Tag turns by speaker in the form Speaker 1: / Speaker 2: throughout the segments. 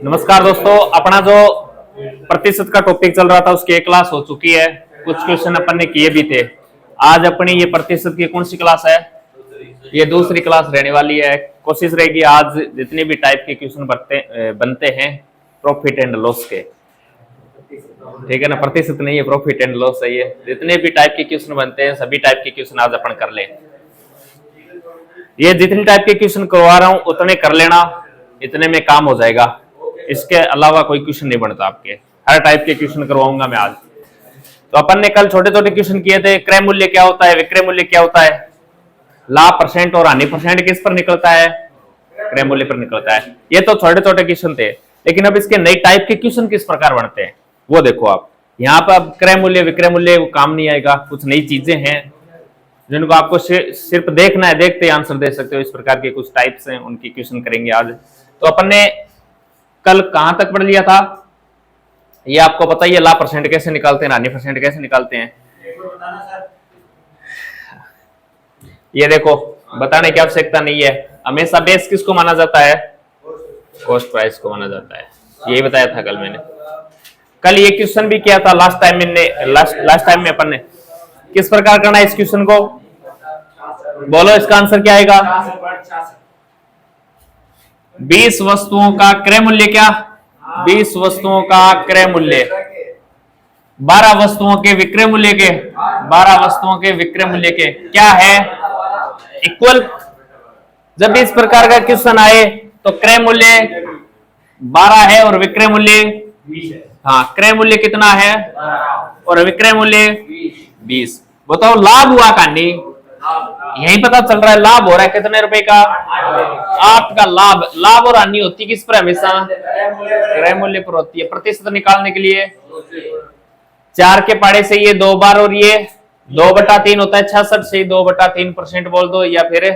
Speaker 1: नमस्कार दोस्तों, अपना जो प्रतिशत का टॉपिक चल रहा था उसकी एक क्लास हो चुकी है। कुछ क्वेश्चन अपन ने किए भी थे। आज अपनी ये प्रतिशत की कौन सी क्लास है? ये दूसरी क्लास रहने वाली है। कोशिश रहेगी आज जितने भी टाइप के क्वेश्चन बनते हैं प्रॉफिट एंड लॉस के, ठीक है ना। प्रतिशत नहीं है, प्रॉफिट एंड लॉस है। ये जितने भी टाइप के क्वेश्चन बनते हैं सभी टाइप के क्वेश्चन आज अपन कर ले। ये जितने टाइप के क्वेश्चन करवा रहा हूं उतने कर लेना, इतने में काम हो जाएगा। इसके अलावा कोई क्वेश्चन नहीं बनता आपके। हर टाइप के क्वेश्चन करवाऊंगा मैं आज। तो अपन ने कल छोटे छोटे क्वेश्चन किए थे। क्रय मूल्य क्या होता है, विक्रय मूल्य क्या होता है, लाभ परसेंट और हानि परसेंट किस पर निकलता है? क्रय मूल्य पर निकलता है। ये तो छोटे छोटे क्वेश्चन थे, लेकिन अब इसके नई टाइप के क्वेश्चन किस प्रकार बनते हैं वो देखो आप। यहाँ पर अब क्रय मूल्य विक्रय मूल्य काम नहीं आएगा। कुछ नई चीजें हैं जिनको आपको सिर्फ देखना है, देखते ही आंसर दे सकते हो। इस प्रकार के कुछ टाइप्स हैं, उनकी क्वेश्चन करेंगे आज। तो अपन ने कल कहां तक पढ़ लिया था ये आपको पता ही है। लाभ परसेंट कैसे निकालते हैं, हानि परसेंट कैसे निकालते हैं, ये देखो बताने की आवश्यकता नहीं है। हमेशा बेस किसको माना जाता है? कॉस्ट प्राइस को माना जाता है। यही बताया था कल मैंने। कल ये क्वेश्चन भी किया था लास्ट टाइम में अपन ने। किस प्रकार करना है इस क्वेश्चन को? बोलो इसका आंसर क्या आएगा? 20 वस्तुओं का क्रय मूल्य क्या? 20 वस्तुओं का क्रय मूल्य 12 वस्तुओं के विक्रय मूल्य के 12 वस्तुओं के विक्रय मूल्य के क्या है? इक्वल। जब इस प्रकार का क्वेश्चन आए तो क्रय मूल्य 12 है और विक्रय मूल्य 20 है। हाँ, क्रय मूल्य कितना है और विक्रय मूल्य 20। बताओ लाभ हुआ कहानी? यही पता चल रहा है लाभ हो रहा है कितने रुपए का? 8 का लाभ। लाभ और हानि होती किस पर? हमेशा क्रय मूल्य पर होती है। प्रतिशत निकालने के लिए 4 के पाड़े से ये 2 बार और ये 2/3 होता है। 66 से 2/3% बोल दो या फिर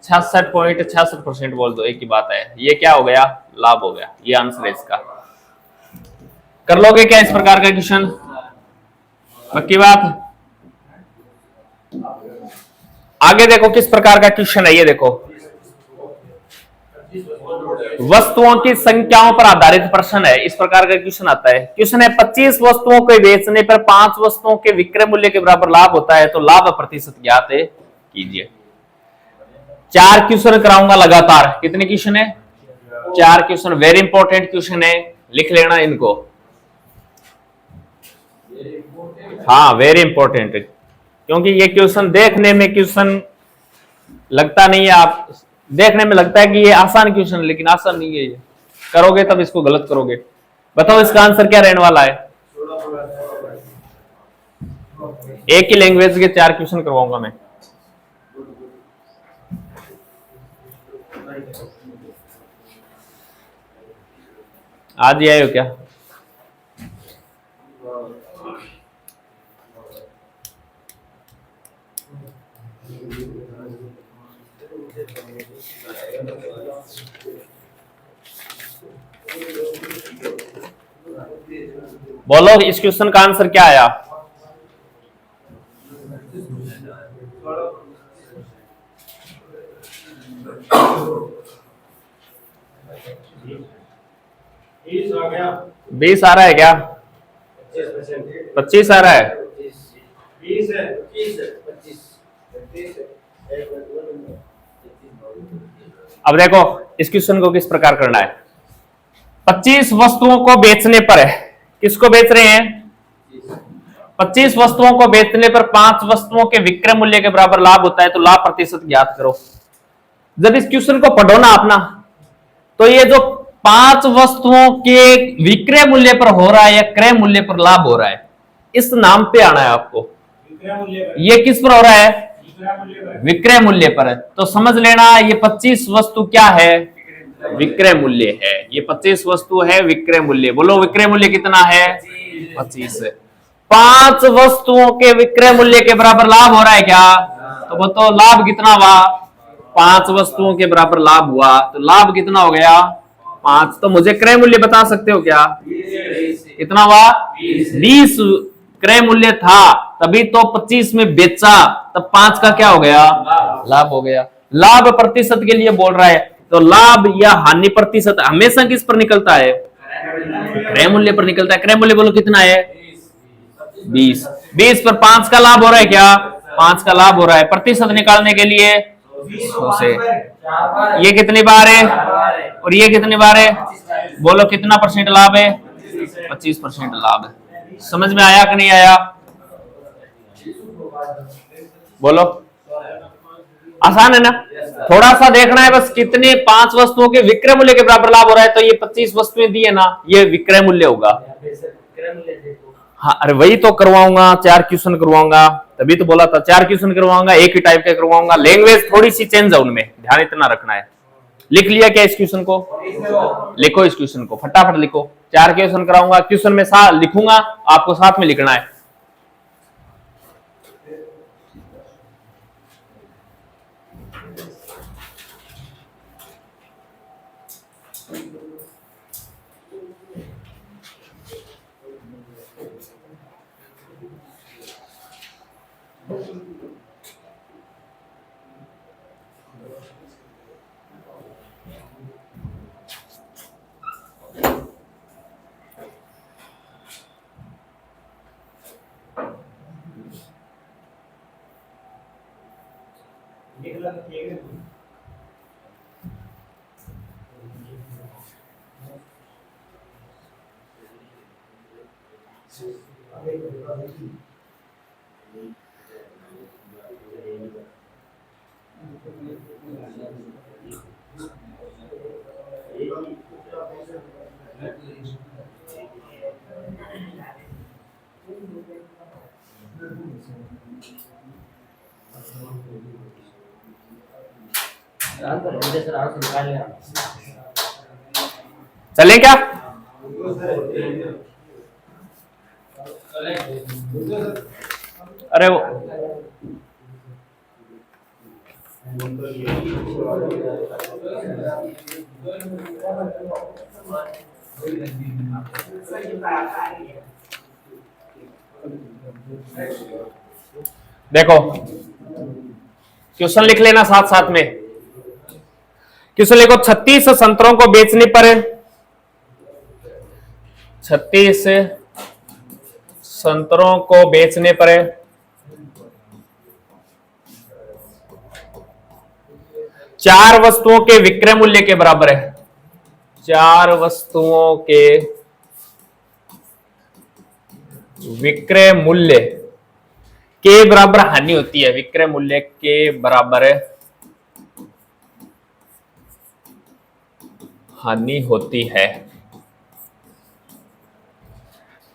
Speaker 1: 66.66% बोल दो, एक ही बात है। ये क्या हो गया? लाभ हो गया। ये आंसर है इसका। कर लोगे क्या इस प्रकार का क्वेश्चन? पक्की बात। आगे देखो किस प्रकार का क्वेश्चन है। ये देखो, वस्तुओं की संख्याओं पर आधारित प्रश्न है। इस प्रकार का क्वेश्चन आता है। क्वेश्चन है 25 वस्तुओं को बेचने पर 5 वस्तुओं के विक्रय मूल्य के बराबर लाभ होता है, तो लाभ प्रतिशत ज्ञात कीजिए। 4 क्वेश्चन कराऊंगा लगातार। कितने क्वेश्चन है? 4 क्वेश्चन। वेरी इंपॉर्टेंट क्वेश्चन है, लिख लेना इनको। हाँ, वेरी इंपॉर्टेंट, क्योंकि ये क्वेश्चन देखने में क्वेश्चन लगता नहीं है। आप देखने में लगता है कि ये आसान क्वेश्चन, लेकिन आसान नहीं है। ये करोगे तब इसको गलत करोगे। बताओ इसका आंसर क्या रहने वाला है? एक ही लैंग्वेज के 4 क्वेश्चन करवाऊंगा मैं। आज ही आए हो क्या? बोलो इस क्वेश्चन का आंसर क्या आया? बीस आ रहा है क्या? 25 आ रहा है? 20 है, 25 है, 25। अब देखो इस क्वेश्चन को किस प्रकार करना है। 25 वस्तुओं को बेचने पर है, किसको बेच रहे हैं? 25 वस्तुओं को बेचने पर 5 वस्तुओं के विक्रय मूल्य के बराबर लाभ होता है, तो लाभ प्रतिशत ज्ञात करो। जब इस क्वेश्चन को पढ़ो ना अपना, तो ये जो 5 वस्तुओं के विक्रय मूल्य पर हो रहा है या क्रय मूल्य पर लाभ हो रहा है, इस नाम पे आना है आपको। ये किस पर हो रहा है? विक्रय मूल्य पर है। तो समझ लेना ये 25 वस्तु क्या है? विक्रय मूल्य है। ये 25 वस्तु है विक्रय मूल्य। बोलो विक्रय मूल्य कितना है? 25 है। 5 वस्तुओं के विक्रय मूल्य के बराबर लाभ हो रहा है क्या? तो बताओ लाभ कितना हुआ? 5 वस्तुओं के बराबर लाभ हुआ, तो लाभ कितना हो गया? 5। तो मुझे क्रय मूल्य बता सकते हो क्या? कितना हुआ? 20 क्रय मूल्य था, तभी तो 25 में बेचा, तब 5 का क्या हो गया, लाभ हो गया। लाभ प्रतिशत के लिए बोल रहा है, तो लाभ या हानि प्रतिशत हमेशा किस पर निकलता है, क्रय मूल्य पर निकलता है। क्रय मूल्य बोलो कितना है, 20। 20 पर 5 का लाभ हो रहा है क्या, 5 का लाभ हो रहा है। प्रतिशत निकालने के लिए 100 से, ये कितनी बार है और ये कितनी बार है, बोलो कितना परसेंट लाभ है, 25% लाभ है। समझ में आया कि नहीं आया, बोलो। आसान है ना, थोड़ा सा देखना है बस, कितने 5 वस्तुओं के विक्रय मूल्य के बराबर लाभ हो रहा है, तो ये 25 वस्तुएं दी है ना, ये विक्रय मूल्य होगा। हाँ, अरे वही तो करवाऊंगा, 4 क्वेश्चन करवाऊंगा, तभी तो बोला था 4 क्वेश्चन करवाऊंगा, एक ही टाइप के करवाऊंगा। लैंग्वेज थोड़ी सी चेंज है उनमें, ध्यान इतना रखना है। लिख लिया क्या इस क्वेश्चन को, लिखो इस क्वेश्चन को फटाफट लिखो। 4 क्वेश्चन कराऊंगा, क्वेश्चन में लिखूंगा, आपको साथ में लिखना है। चले क्या, अरे वो देखो क्वेश्चन लिख लेना साथ साथ में। क्वेश्चन लिखो, 36 संतरों को बेचने पर 36 संतरों को बेचने पर 4 वस्तुओं के विक्रय मूल्य के बराबर है। 4 वस्तुओं के विक्रय मूल्य के बराबर हानि होती है। विक्रय मूल्य के बराबर हानि होती है,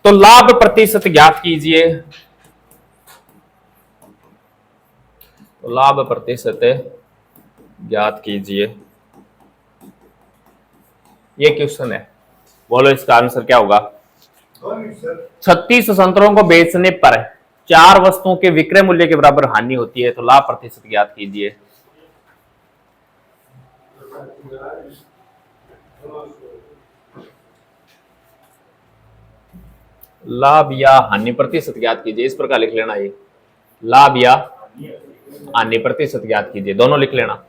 Speaker 1: तो लाभ प्रतिशत ज्ञात कीजिए। तो लाभ प्रतिशत ज्ञात कीजिए, ये क्वेश्चन है। बोलो इसका आंसर क्या होगा। 36 संतरों को बेचने पर 4 वस्तुओं के विक्रय मूल्य के बराबर हानि होती है, तो लाभ प्रतिशत ज्ञात कीजिए। लाभ या हानि प्रतिशत ज्ञात कीजिए, इस प्रकार लिख लेना। ये लाभ या हानि प्रतिशत ज्ञात कीजिए, दोनों लिख लेना।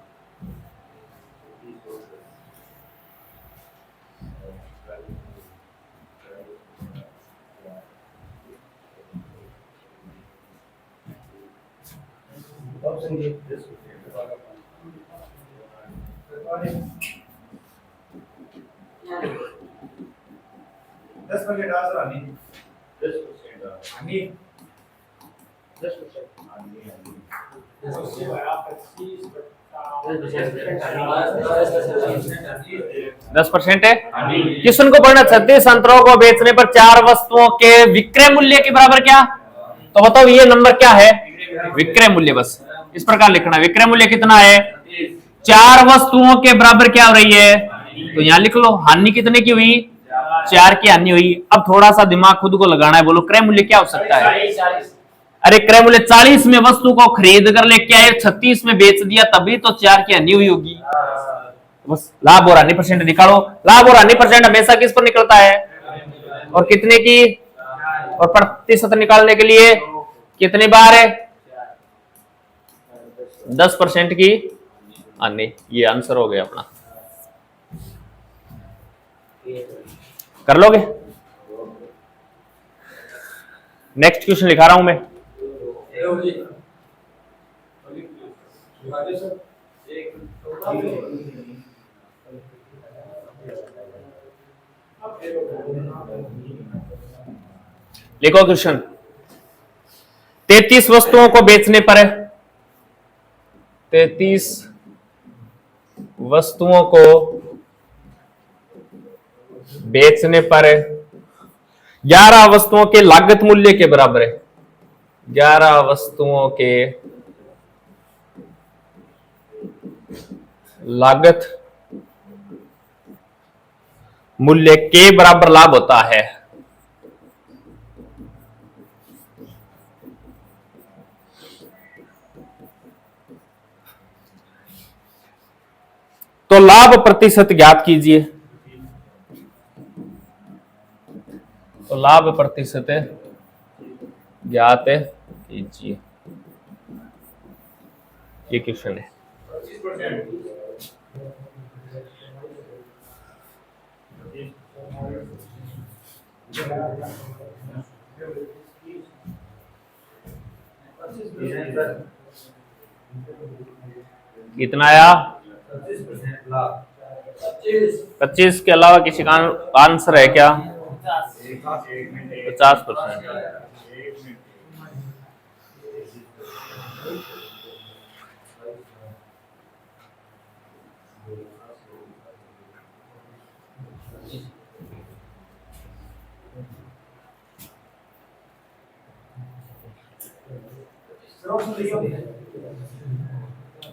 Speaker 1: दस परसेंट है। किशन को पढ़ना, 36 संतरों को बेचने पर 4 वस्तुओं के विक्रय मूल्य के बराबर क्या, तो बताओ ये नंबर क्या है, विक्रय मूल्य। बस इस प्रकार लिखना, विक्रय मूल्य कितना है, 4 वस्तुओं के बराबर क्या हो रही है, तो यहां लिख लो। हानि कितने की हुई, 4 की हानि हुई। अब थोड़ा सा दिमाग खुद को लगाना है, बोलो क्रय मूल्य क्या हो सकता है। अरे क्रय मूल्य 40 में वस्तु को खरीद कर लेके आए, 36 में बेच दिया, तभी तो 4 की हानि हुई होगी। बस लाभ और हानि परसेंट निकालो। लाभ और हानि परसेंट हमेशा किस पर निकलता है, और कितने की, और प्रतिशत निकालने के लिए कितनी बार है? 10% की हानि। ये आंसर हो गया अपना। कर लोगे? नेक्स्ट क्वेश्चन लिखा रहा हूं मैं। लिखो क्वेश्चन। 33 वस्तुओं को बेचने पर 33 वस्तुओं को बेचने पर 11 वस्तुओं के लागत मूल्य के बराबर है। 11 वस्तुओं के लागत मूल्य के बराबर लाभ होता है। तो लाभ प्रतिशत ज्ञात कीजिए। तो लाभ प्रतिशत ज्ञात कीजिए, ये क्वेश्चन है। कितना आया? 25 के अलावा किसी का आंसर है क्या? 50%।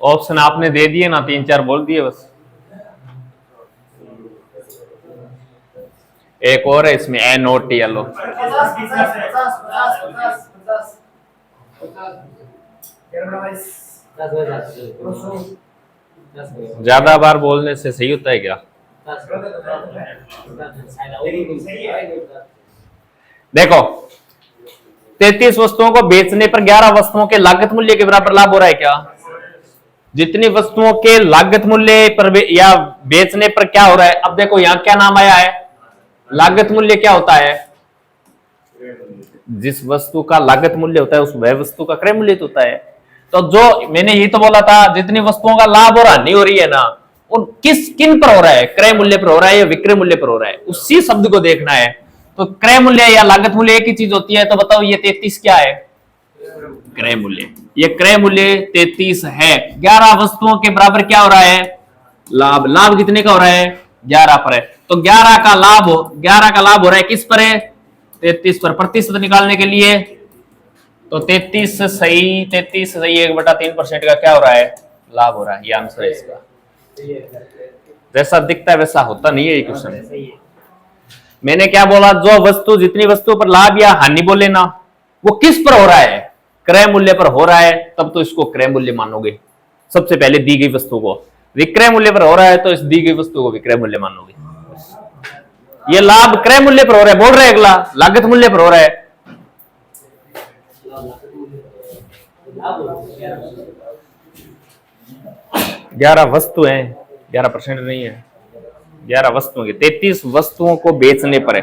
Speaker 1: ऑप्शन आपने दे दिए ना, 3-4 बोल दिए बस। एक और है इसमें, NOTLO। ज्यादा बार बोलने से सही होता है क्या? देखो, 33 वस्तुओं को बेचने पर 11 वस्तुओं के लागत मूल्य के बराबर लाभ हो रहा है क्या? जितनी वस्तुओं के लागत मूल्य पर या बेचने पर क्या हो रहा है? अब देखो यहां क्या नाम आया है? लागत मूल्य क्या होता है? जिस वस्तु का लागत मूल्य होता है उस वह वस्तु का क्रय मूल्य होता है। तो जो मैंने ये तो बोला था, जितनी वस्तुओं का लाभ और हानि हो रही है ना, वो किन पर हो रहा है? क्रय मूल्य पर हो रहा है या विक्रय मूल्य पर हो रहा है? उसी शब्द को देखना है। तो क्रय मूल्य या लागत मूल्य एक ही चीज होती है। तो बताओ ये 33 क्या है? क्रय मूल्य। ये क्रय मूल्य 33 है। 11 वस्तुओं के बराबर क्या हो रहा है? लाभ। लाभ कितने का हो रहा है? 11 पर है। तो 11 का लाभ हो रहा है किस पर है? 33 पर। प्रतिशत निकालने के लिए तो 33 सही 1/3% का क्या हो रहा है? लाभ हो रहा है। ये आंसर है इसका। जैसा दिखता है वैसा होता नहीं है ये क्वेश्चन। मैंने क्या बोला? जो वस्तु जितनी वस्तु पर लाभ या हानि बोले ना, वो किस पर हो रहा है? क्रय मूल्य पर हो रहा है, तब तो इसको क्रय मूल्य मानोगे। सबसे पहले दी गई वस्तु को। विक्रय मूल्य पर हो रहा है तो इस दी गई वस्तु को विक्रय मूल्य मानोगे। ये लाभ क्रय मूल्य पर हो रहा है, बोल रहे अगला लागत मूल्य पर हो रहा है। 11 वस्तु है, 11% नहीं है। 11 वस्तुओं की 33 वस्तुओं को बेचने पर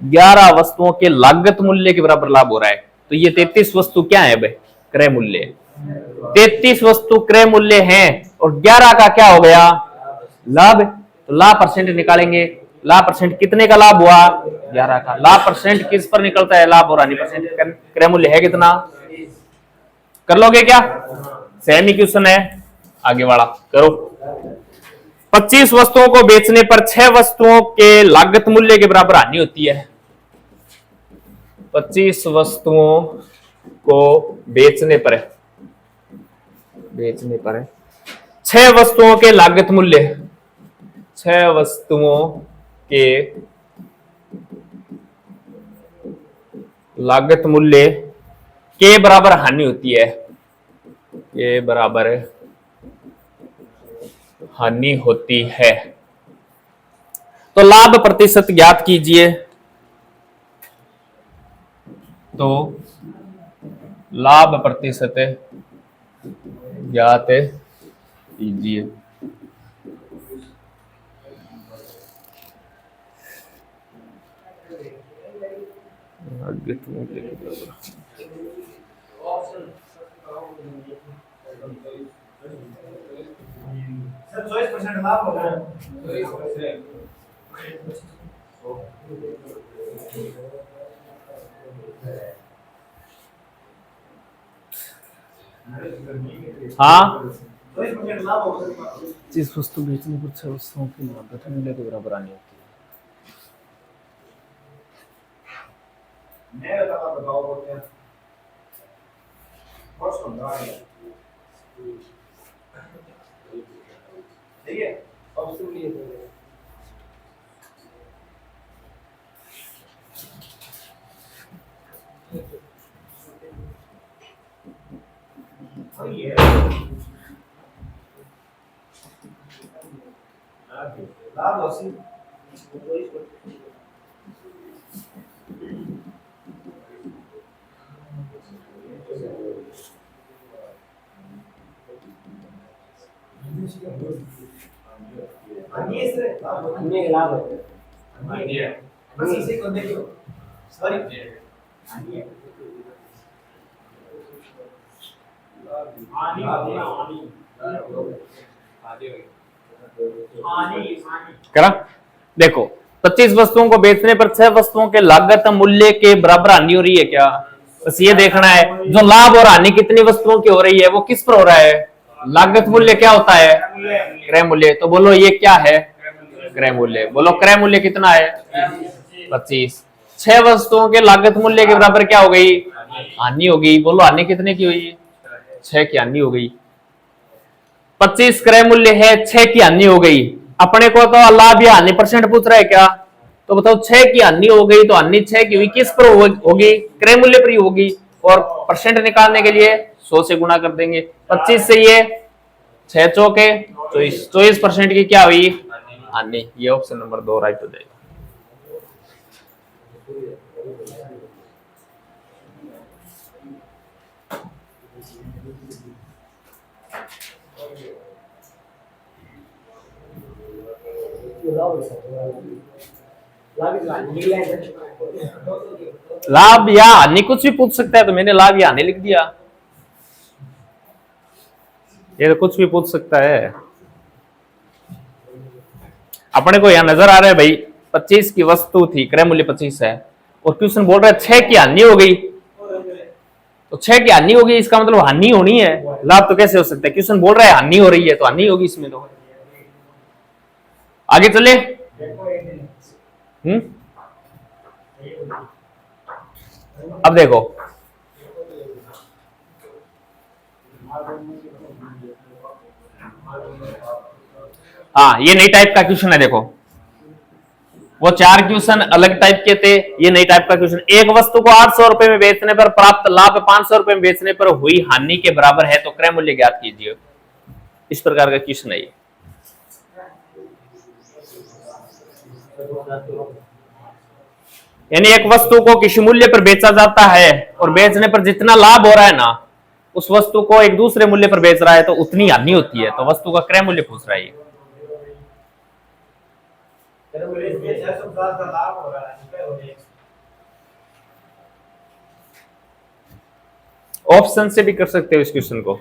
Speaker 1: 11 वस्तुओं के लागत मूल्य के बराबर लाभ हो रहा है। तो ये 33 वस्तु क्या है भाई? क्रय मूल्य। 33 वस्तु क्रय मूल्य है और 11 का क्या हो गया? लाभ। तो लाभ परसेंट निकालेंगे। लाभ परसेंट कितने का लाभ हुआ? 11 का। लाभ परसेंट किस पर निकलता है? लाभ और हानि परसेंट। क्रय मूल्य है कितना? कर लोगे क्या? सेम ही क्वेश्चन है, आगे वाला करो। 25 वस्तुओं को बेचने पर 6 वस्तुओं के लागत मूल्य के बराबर हानि होती है। 25 वस्तुओं को बेचने पर 6 वस्तुओं के लागत मूल्य 6 वस्तुओं के लागत मूल्य के बराबर हानि होती है। के बराबर हानि होती है। तो लाभ प्रतिशत ज्ञात कीजिए। तो लाभ प्रतिशत ज्ञात कीजिए।
Speaker 2: सर 24% लाभ होगा।
Speaker 1: हाँ,
Speaker 2: 24% लाभ होगा।
Speaker 1: जिस वस्तु बेचने पर 6 वस्तुओं की लागत मूल्य के बराबर आनी होती है।
Speaker 2: मैं बताओ बोलते हैं बहुत सुंदर है। ठीक है, अब सुनिए लाभ होसी अन्य लाभ है। अन्य बस इसे को देखो सॉरी अन्य
Speaker 1: करा देखो, 25 वस्तुओं को बेचने पर 6 वस्तुओं के लागत मूल्य के बराबर हानि हो रही है क्या? बस ये देखना है जो लाभ और हानि कितनी वस्तुओं की हो रही है वो किस पर हो रहा है? लागत मूल्य क्या होता है? क्रय मूल्य। तो बोलो ये क्या है? क्रय मूल्य। बोलो क्रय मूल्य कितना है? 25। 6 वस्तुओं के लागत मूल्य के बराबर क्या हो गई? हानि हो गई। बोलो हानि कितने की हुई? 6 की हानि हो गई। 25 क्रय मूल्य है, 6 की हानि हो गई। अपने को तो लाभ या हानि परसेंट पूछ रहा है क्या? तो बताओ 6 की हानि हो गई तो हानि 6 की हुई, किस पर होगी? क्रय मूल्य पर ही होगी। और परसेंट निकालने के लिए 100 से गुणा कर देंगे। 25 से ये 6 चौके 24, 24% की क्या हुई? हानि। ये ऑप्शन नंबर 2 राइट हो जाएगा। लाभ या हानि कुछ भी पूछ सकता है, तो मैंने लाभ या हानि लिख दिया। ये तो कुछ भी पूछ सकता है। अपने को यहां नजर आ रहा है भाई 25 की वस्तु थी, क्रय मूल्य 25 है, और क्वेश्चन बोल रहा है 6 की हानि हो गई। तो 6 की हानि हो गई इसका मतलब हानि होनी है, लाभ तो कैसे हो सकता है? क्वेश्चन बोल रहा है हानि हो रही है तो हानि होगी इसमें। तो आगे चले। अब देखो हाँ, ये नई टाइप का क्वेश्चन है। देखो वो 4 क्वेश्चन अलग टाइप के थे, ये नई टाइप का क्वेश्चन। एक वस्तु को 800 रुपए में बेचने पर प्राप्त लाभ 500 रुपए में बेचने पर हुई हानि के बराबर है, तो क्रय मूल्य ज्ञात कीजिए। इस प्रकार का क्वेश्चन है ये। यानी एक वस्तु को किसी मूल्य पर बेचा जाता है और बेचने पर जितना लाभ हो रहा है ना, उस वस्तु को एक दूसरे मूल्य पर बेच रहा है तो उतनी हानि होती है। तो वस्तु का क्रय मूल्य पूछ रहा है। ऑप्शन से भी कर सकते हो इस क्वेश्चन को।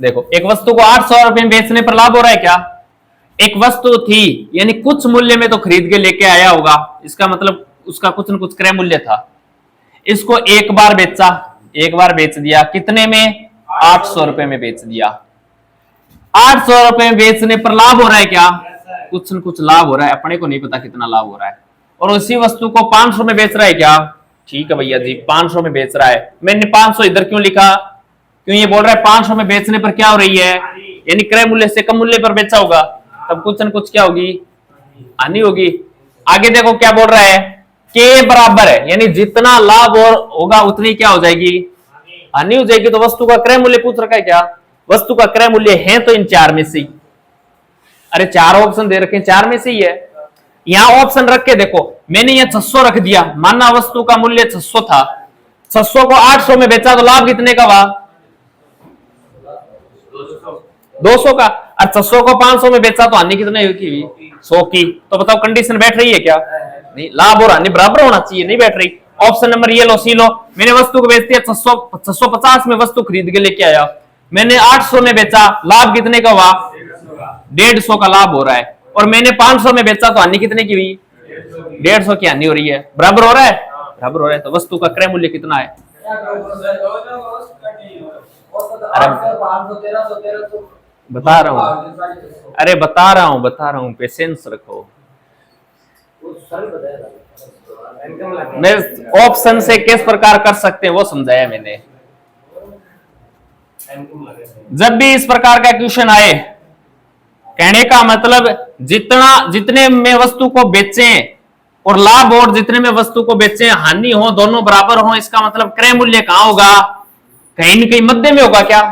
Speaker 1: देखो एक वस्तु को 800 रुपए में बेचने पर लाभ हो रहा है क्या? एक वस्तु थी यानी कुछ मूल्य में तो खरीद के लेके आया होगा, इसका मतलब उसका कुछ न कुछ क्रय मूल्य था। इसको एक बार बेचा, एक बार बेच दिया, कितने में? 800 रुपए में बेच दिया। 800 रुपए में बेचने पर लाभ हो रहा है क्या? कुछ न कुछ लाभ हो रहा है, अपने को नहीं पता कितना लाभ हो रहा है। और उसी वस्तु को 500 में बेच रहा है क्या? ठीक है भैया जी 500 में बेच रहा है। मैंने 500 इधर क्यों लिखा? क्यों ये बोल रहा है 500 में बेचने पर क्या हो रही है, यानी क्रय मूल्य से कम मूल्य पर बेचा होगा, तब कुछ न कुछ क्या होगी? हानि होगी। आगे देखो क्या बोल रहा है, के बराबर है, यानी जितना लाभ और होगा उतनी क्या हो जाएगी? हानि हो जाएगी। तो वस्तु का क्रय मूल्य पूछ रखा है क्या? वस्तु का क्रय मूल्य है तो इन चार में से, अरे चार ऑप्शन दे रखे, चार में से ही है। यहां ऑप्शन रख के देखो, मैंने ये 600 रख दिया, माना वस्तु का मूल्य 600 था, 600 को 800 में बेचा तो लाभ कितने का हुआ? 200 का। और 600 को 500 में बेचा तो हानि कितने की हुई? 100 की। तो बताओ कंडीशन बैठ रही है क्या? नहीं, लाभ और हानि बराबर होना चाहिए, नहीं बैठ रही। ऑप्शन नंबर ये लो, सी लो। मैंने वस्तु को बेच दिया 650 में, वस्तु खरीद के लेके आया, मैंने 800 में बेचा, लाभ कितने का हुआ? 150 का लाभ हो रहा है। और मैंने 500 में बेचा तो हानि कितने की हुई? 150 की हानि हो रही है। बराबर हो रहा है? बराबर हो रहा है। तो वस्तु का क्रय मूल्य कितना है? बता रहा हूं, अरे बता रहा हूं, पेशेंस रखो। मैं ऑप्शन से किस प्रकार कर सकते हैं वो समझाया मैंने। जब भी इस प्रकार का क्वेश्चन आए, कहने का मतलब जितने में वस्तु को बेचें और लाभ और जितने में वस्तु को बेचें हानि हो, दोनों बराबर हो, इसका मतलब क्रय मूल्य कहां होगा? कहीं न कहीं मध्य में होगा। क्या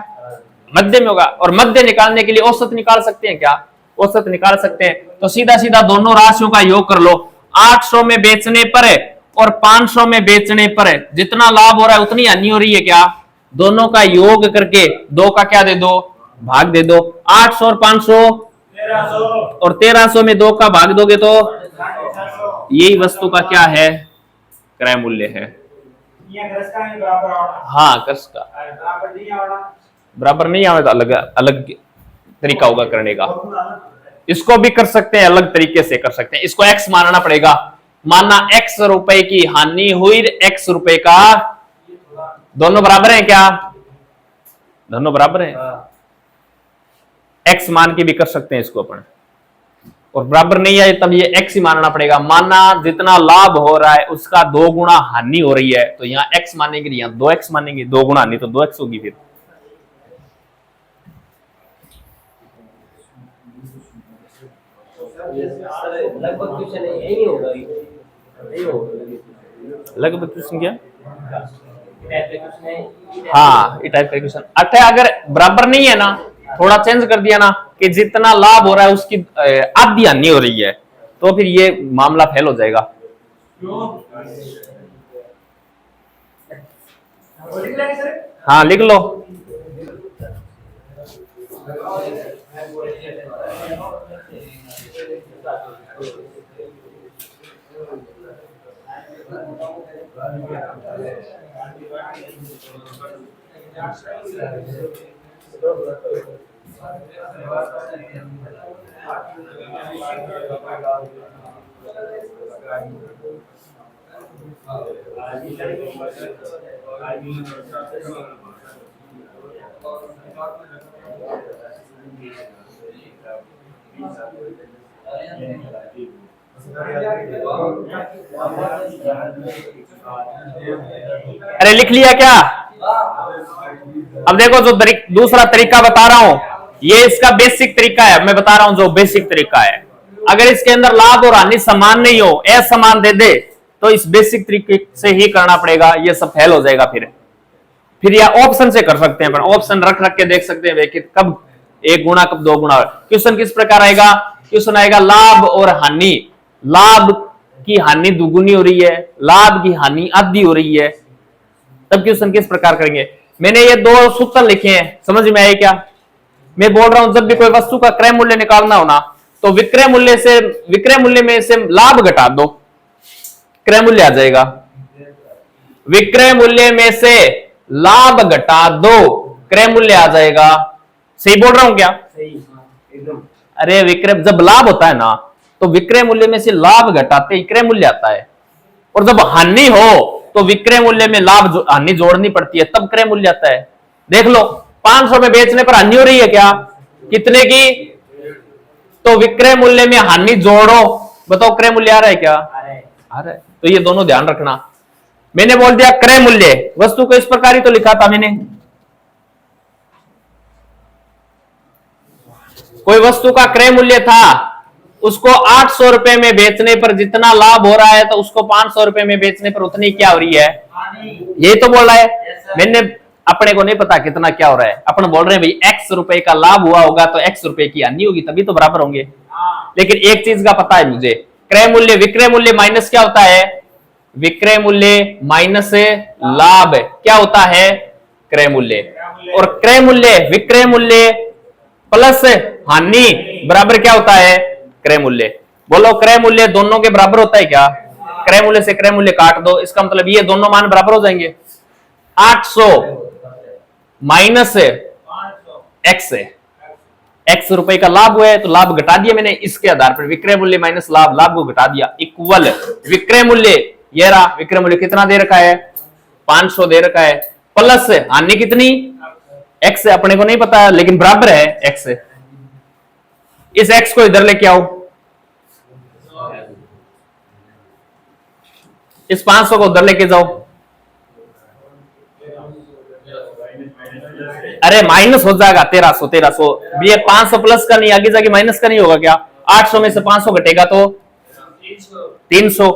Speaker 1: मध्य में होगा? और मध्य निकालने के लिए औसत निकाल सकते हैं क्या? औसत निकाल सकते हैं। तो सीधा सीधा दोनों राशियों का योग कर लो। 800 में बेचने पर और 500 में बेचने पर जितना लाभ हो रहा है उतनी हानि हो रही है क्या? दोनों का योग करके दो का क्या दे दो? भाग दे दो। 800 और 500 और 1300 में दो का भाग दोगे तो यही वस्तु का क्या है? क्रय मूल्य है। हाँ, कर्ज का बराबर नहीं आवे तो अलग अलग तरीका होगा करने का। इसको भी कर सकते हैं, अलग तरीके से कर सकते हैं। इसको x मानना पड़ेगा। माना x रुपए की हानि हुई, x रुपए का, दोनों बराबर हैं क्या? दोनों बराबर हैं। x मान के भी कर सकते हैं इसको अपन। और बराबर नहीं आए तब ये x ही मानना पड़ेगा। माना जितना लाभ हो रहा है उसका 2 गुना हानि हो रही है, तो यहाँ x मानेंगे, यहाँ 2x मानेंगे। 2 गुना हानि तो 2x होगी। फिर
Speaker 2: लगभग क्वेश्चन यही होगा,
Speaker 1: लगभग क्वेश्चन क्या? हाँ, ये टाइप का क्वेश्चन। अच्छा, अगर बराबर नहीं है ना, थोड़ा चेंज कर दिया ना कि जितना लाभ हो रहा है उसकी आधी हानि हो रही है, तो फिर ये मामला फेल हो जाएगा। हाँ, लिख लो। अरे लिख लिया क्या? अब देखो, जो दूसरा तरीका बता रहा हूं, ये इसका बेसिक तरीका है। मैं बता रहा हूं जो बेसिक तरीका है। अगर इसके अंदर लाभ और हानि समान नहीं हो, असमान दे दे, तो इस बेसिक तरीके से ही करना पड़ेगा। ये सब फेल हो जाएगा। फिर या ऑप्शन से कर सकते हैं, पर ऑप्शन रख के देख सकते हैं कि कब 1 गुना कब 2 गुना। क्वेश्चन किस प्रकार आएगा? क्वेश्चन आएगा लाभ और हानि, लाभ की हानि दुगुनी हो रही है, लाभ की हानि आधी हो रही है, तब क्वेश्चन किस प्रकार करेंगे? मैंने ये 2 सूत्र लिखे हैं, समझ में आए क्या? मैं बोल रहा हूं जब भी कोई वस्तु का क्रय मूल्य निकालना हो ना, तो विक्रय मूल्य में से लाभ घटा दो, क्रय मूल्य आ जाएगा। विक्रय मूल्य में से लाभ घटा दो, क्रय मूल्य आ जाएगा। सही बोल रहा हूं क्या?
Speaker 2: एकदम।
Speaker 1: अरे विक्रय, जब लाभ होता है ना तो विक्रय मूल्य में से लाभ घटाते ही क्रय मूल्य आता है। और जब हानि हो तो विक्रय मूल्य में लाभ हानि जोड़नी पड़ती है, तब क्रय मूल्य आता है। देख लो, 500 में बेचने पर हानि हो रही है क्या? कितने की? तो विक्रय मूल्य में हानि जोड़ो, बताओ क्रय मूल्य आ रहा है क्या? आ रहा है। तो ये दोनों ध्यान रखना। मैंने बोल दिया क्रय मूल्य, वस्तु को इस प्रकार ही तो लिखा था मैंने। कोई वस्तु का क्रय मूल्य था, उसको 800 रुपए में बेचने पर जितना लाभ हो रहा है, तो उसको 500 रुपए में बेचने पर उतनी क्या हो रही है? यही तो बोल रहा है। मैंने अपने को नहीं पता कितना क्या हो रहा है, अपन बोल रहे हैं भाई x रुपए का लाभ हुआ होगा तो x रुपए की हानि होगी, तभी तो बराबर होंगे। लेकिन एक चीज का पता है मुझे, क्रय मूल्य विक्रय मूल्य माइनस क्या होता है, विक्रय मूल्य माइनस लाभ क्या होता है, क्रय मूल्य। और क्रय मूल्य विक्रय मूल्य प्लस हानि बराबर क्या होता है, क्रय मूल्य। बोलो क्रय मूल्य दोनों के बराबर होता है क्या, क्रय मूल्य से क्रय मूल्य काट दो, इसका मतलब ये दोनों मान बराबर हो जाएंगे। 800 माइनस एक्स है, x रुपए का लाभ हुआ है तो लाभ घटा दिया मैंने, इसके आधार पर विक्रय मूल्य माइनस लाभ, लाभ को घटा दिया, इक्वल विक्रय मूल्य, ये रहा विक्रय मूल्य कितना दे रखा है 500 दे रखा है, प्लस हानि कितनी x है, अपने को नहीं पता लेकिन बराबर है x। इस x को इधर लेके आओ, इस 500 को उधर लेके जाओ, अरे माइनस हो जाएगा 1300, ये 500 प्लस का नहीं, आगे जाके माइनस का नहीं होगा क्या, 800 में से 500 घटेगा तो 300,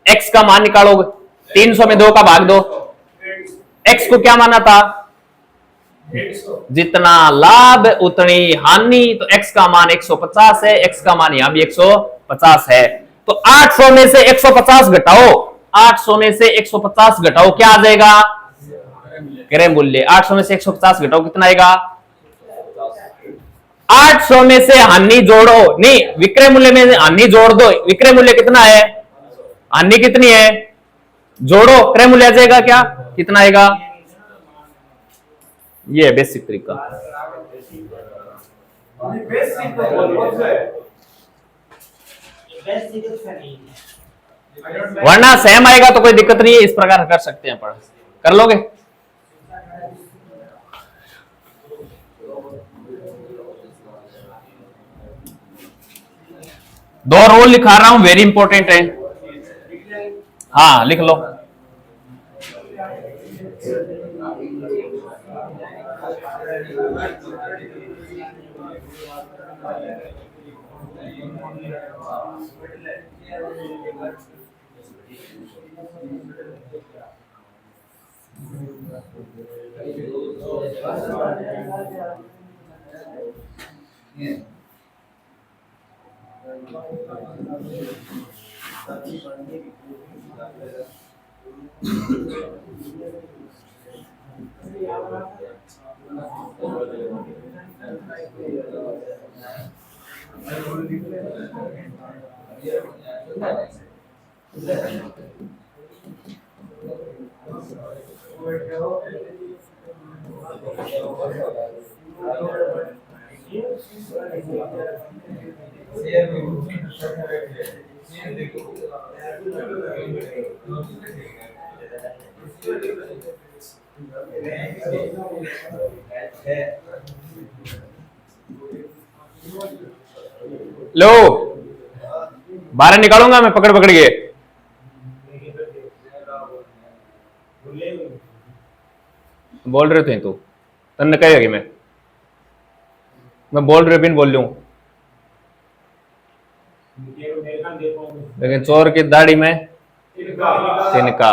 Speaker 1: x का मान निकालोगे, 300 में 2 का भाग दो, x को क्या माना था, जितना लाभ उतनी हानि, तो x का मान 150 है, x का मान यहां भी 150 है, तो 800 में से 150 घटाओ, 800 में से 150 घटाओ, क्या आ जाएगा, क्रय मूल्य। 800 में से 150 घटाओ कितना आएगा, 800 में से हानि जोड़ो, नहीं विक्रय मूल्य में हानि जोड़ दो, विक्रय मूल्य कितना है, हानि कितनी है, जोड़ो क्रय मूल्य आ जाएगा क्या, कितना आएगा, ये है बेसिक तरीका। वरना सेम आएगा तो कोई दिक्कत नहीं है, इस प्रकार कर सकते हैं, पढ़ कर लोगे। दो रोल लिखा रहा हूं, वेरी इंपॉर्टेंट है, हाँ लिख लो। लो बाहर निकालूंगा मैं पकड़ पकड़ के, बोल रहे थे तू तन्ने कहेगी मैं बोल रहे बिन बोल लूं, लेकिन चोर की दाढ़ी में तिनका।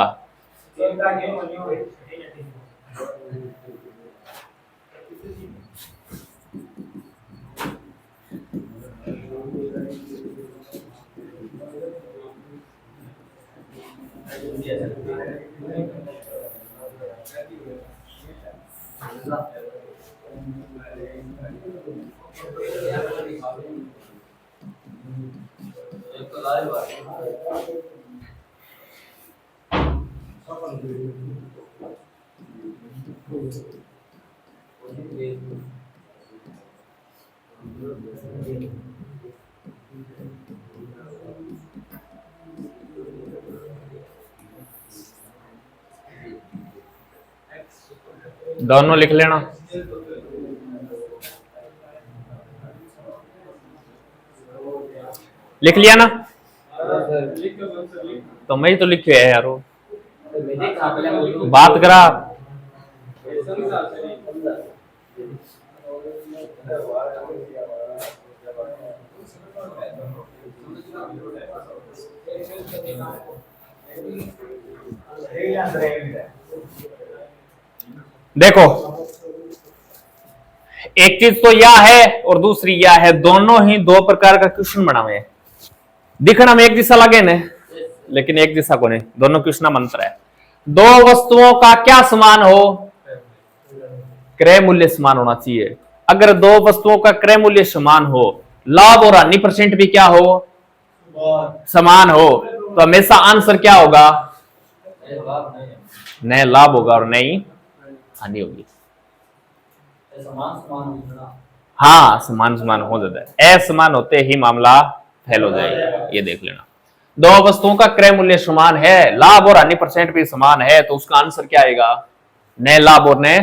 Speaker 1: दोनों लिख लेना। लिख लिया ना, तो मैं ही तो लिखे है यारो, बात करा। देखो, एक चीज तो यह है और दूसरी यह है, दोनों ही दो प्रकार का क्वेश्चन बना हुए हैं। दिखना में एक दिशा लगे न, लेकिन एक दिशा को नहीं, दोनों क्वेश्चन मंत्र है। दो वस्तुओं का क्या समान हो? क्रय मूल्य समान होना चाहिए। अगर दो वस्तुओं का क्रय मूल्य समान हो, लाभ और हानि परसेंट भी क्या हो? समान हो, तो हमेशा आंसर क्या होगा? न लाभ होगा और नहीं हानि होगी। हाँ, समान समान हो जाता है, असमान होते ही मामला फेल हो जाएगा। ये देख लेना, दो वस्तुओं का क्रय मूल्य समान है, लाभ और हानि परसेंट भी समान है, तो उसका आंसर क्या आएगा? न लाभ और न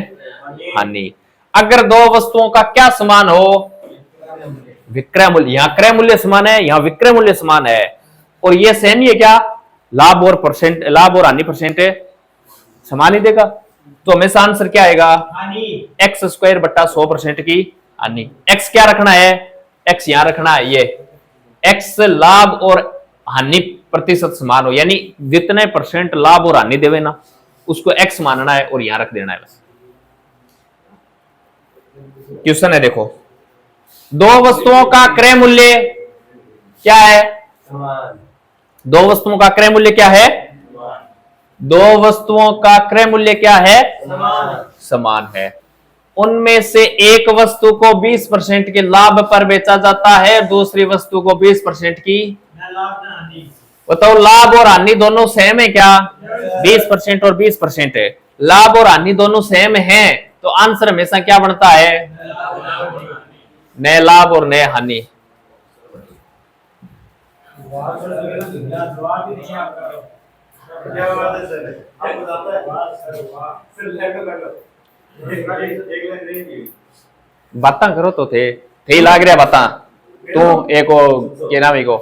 Speaker 1: हानि। अगर दो वस्तुओं का क्या समान हो? विक्रय मूल्य। यहां क्रय मूल्य समान है, यहां विक्रय मूल्य समान है, और ये सेम ही है क्या? लाभ और परसेंट, लाभ और हानि परसेंट समान ही देगा, तो हमेशा आंसर क्या आएगा? एक्स स्क्वायर बट्टा 100% की हानि। एक्स क्या रखना है? एक्स यहां रखना है, ये एक्स लाभ और हानि प्रतिशत समान हो, यानी जितने परसेंट लाभ और हानि देवे ना, उसको एक्स मानना है और यहां रख देना है बस। क्वेश्चन है, देखो, दो वस्तुओं का क्रय मूल्य क्या है? दो वस्तुओं का क्रय मूल्य क्या है? दो वस्तुओं का क्रय मूल्य क्या है? समान है। उनमें से एक वस्तु को 20% के लाभ पर बेचा जाता है, दूसरी वस्तु को 20% की। बताओ, लाभ और हानि दोनों सेम है क्या? 20% और 20% है। लाभ और हानि दोनों सेम है, तो आंसर हमेशा क्या बनता है? न लाभ और न हानि। बात करो तो थे लाग रहा बात तू एक के नाम ही को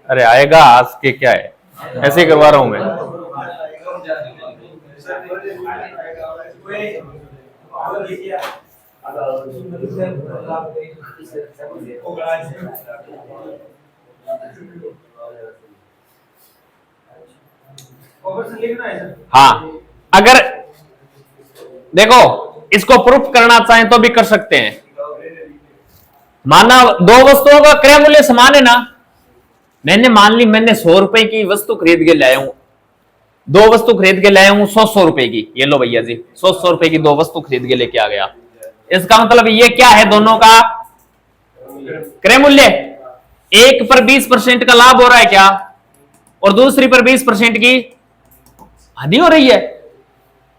Speaker 1: अरे आएगा आज के क्या है, ऐसे ही करवा रहा हूं मैं। हाँ, अगर देखो इसको प्रूफ करना चाहें तो भी कर सकते हैं। माना दो वस्तुओं का क्रय मूल्य समान है ना, मैंने मान ली मैंने 100 रुपए की वस्तु खरीद के लाया हूं, दो वस्तु खरीद के लाया हूं 100 रुपए की। ये लो भैया जी, 100 रुपए की दो वस्तु खरीद के लेके आ गया। इसका मतलब ये क्या है? दोनों का क्रय मूल्य। एक पर 20% का लाभ हो रहा है क्या, और दूसरी पर 20% की हानि हो रही है।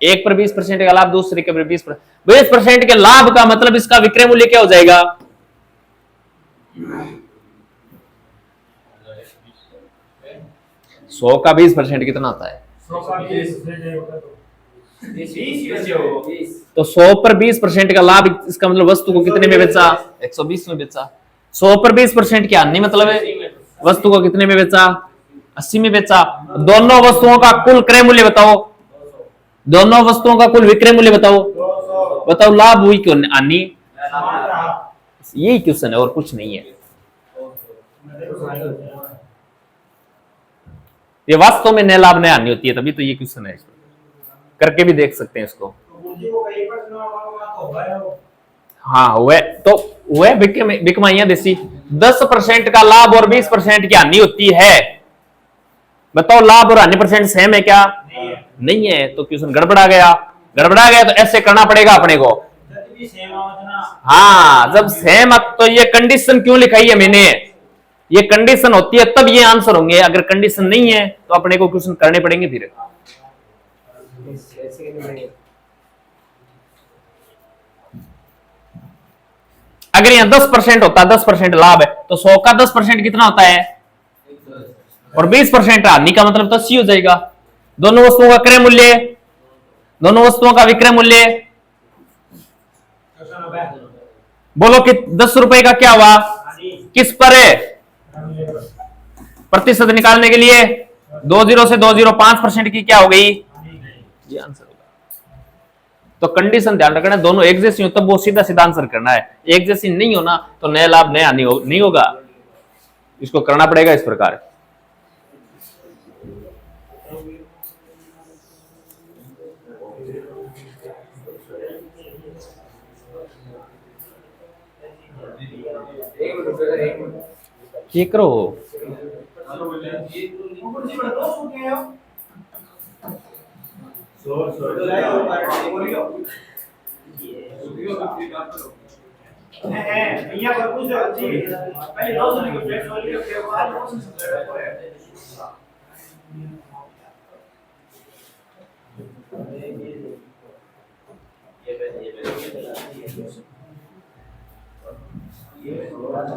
Speaker 1: एक पर 20% का लाभ, दूसरे के पर 20% के लाभ का मतलब इसका विक्रय मूल्य क्या हो जाएगा? 100 का 20% कितना होता है? तो 100 पर 20% का लाभ, इसका मतलब वस्तु को कितने में बेचा? 120 में बेचा। 100 पर 20% की हानि मतलब है वस्तु को कितने में बेचा? 80 में बेचा। दोनों वस्तुओं का कुल क्रय मूल्य बताओ, दोनों वस्तुओं का कुल विक्रय मूल्य बताओ। बताओ लाभ हुई क्यों हानि? यही क्वेश्चन है और कुछ नहीं है। ये वास्तव में न लाभ न हानि होती है, तभी तो ये क्वेश्चन है। करके भी देख सकते हैं इसको। हाँ हुए तो हुए बिकमाइया देसी। 10% का लाभ और 20% की हानि होती है। बताओ लाभ और हानि परसेंट सेम है क्या? नहीं है, तो क्वेश्चन गड़बड़ा गया। गड़बड़ा गया तो ऐसे करना पड़ेगा अपने को। हाँ, जब सेम, तो ये कंडीशन क्यों लिखाई है मैंने? ये कंडीशन होती है तब ये आंसर होंगे, अगर कंडीशन नहीं है तो अपने को क्वेश्चन करने पड़ेंगे फिर। अगर यहाँ 10% होता, 10% लाभ है, तो 100 का 10% कितना होता है? और 20% हानि का मतलब तो 80 हो जाएगा। दोनों वस्तुओं का क्रय मूल्य, दोनों वस्तुओं का विक्रय मूल्य बोलो कि 10 रुपए का क्या हुआ? किस पर है? प्रतिशत निकालने के लिए 20 से 205% की क्या हो गई, ये आंसर होगा। तो कंडीशन ध्यान रखना, दोनों एक जैसी हो तब वो सीधा सीधा आंसर करना है, एक जैसी नहीं होना तो नया लाभ नया नहीं होगा, इसको करना पड़ेगा इस प्रकार। ये करो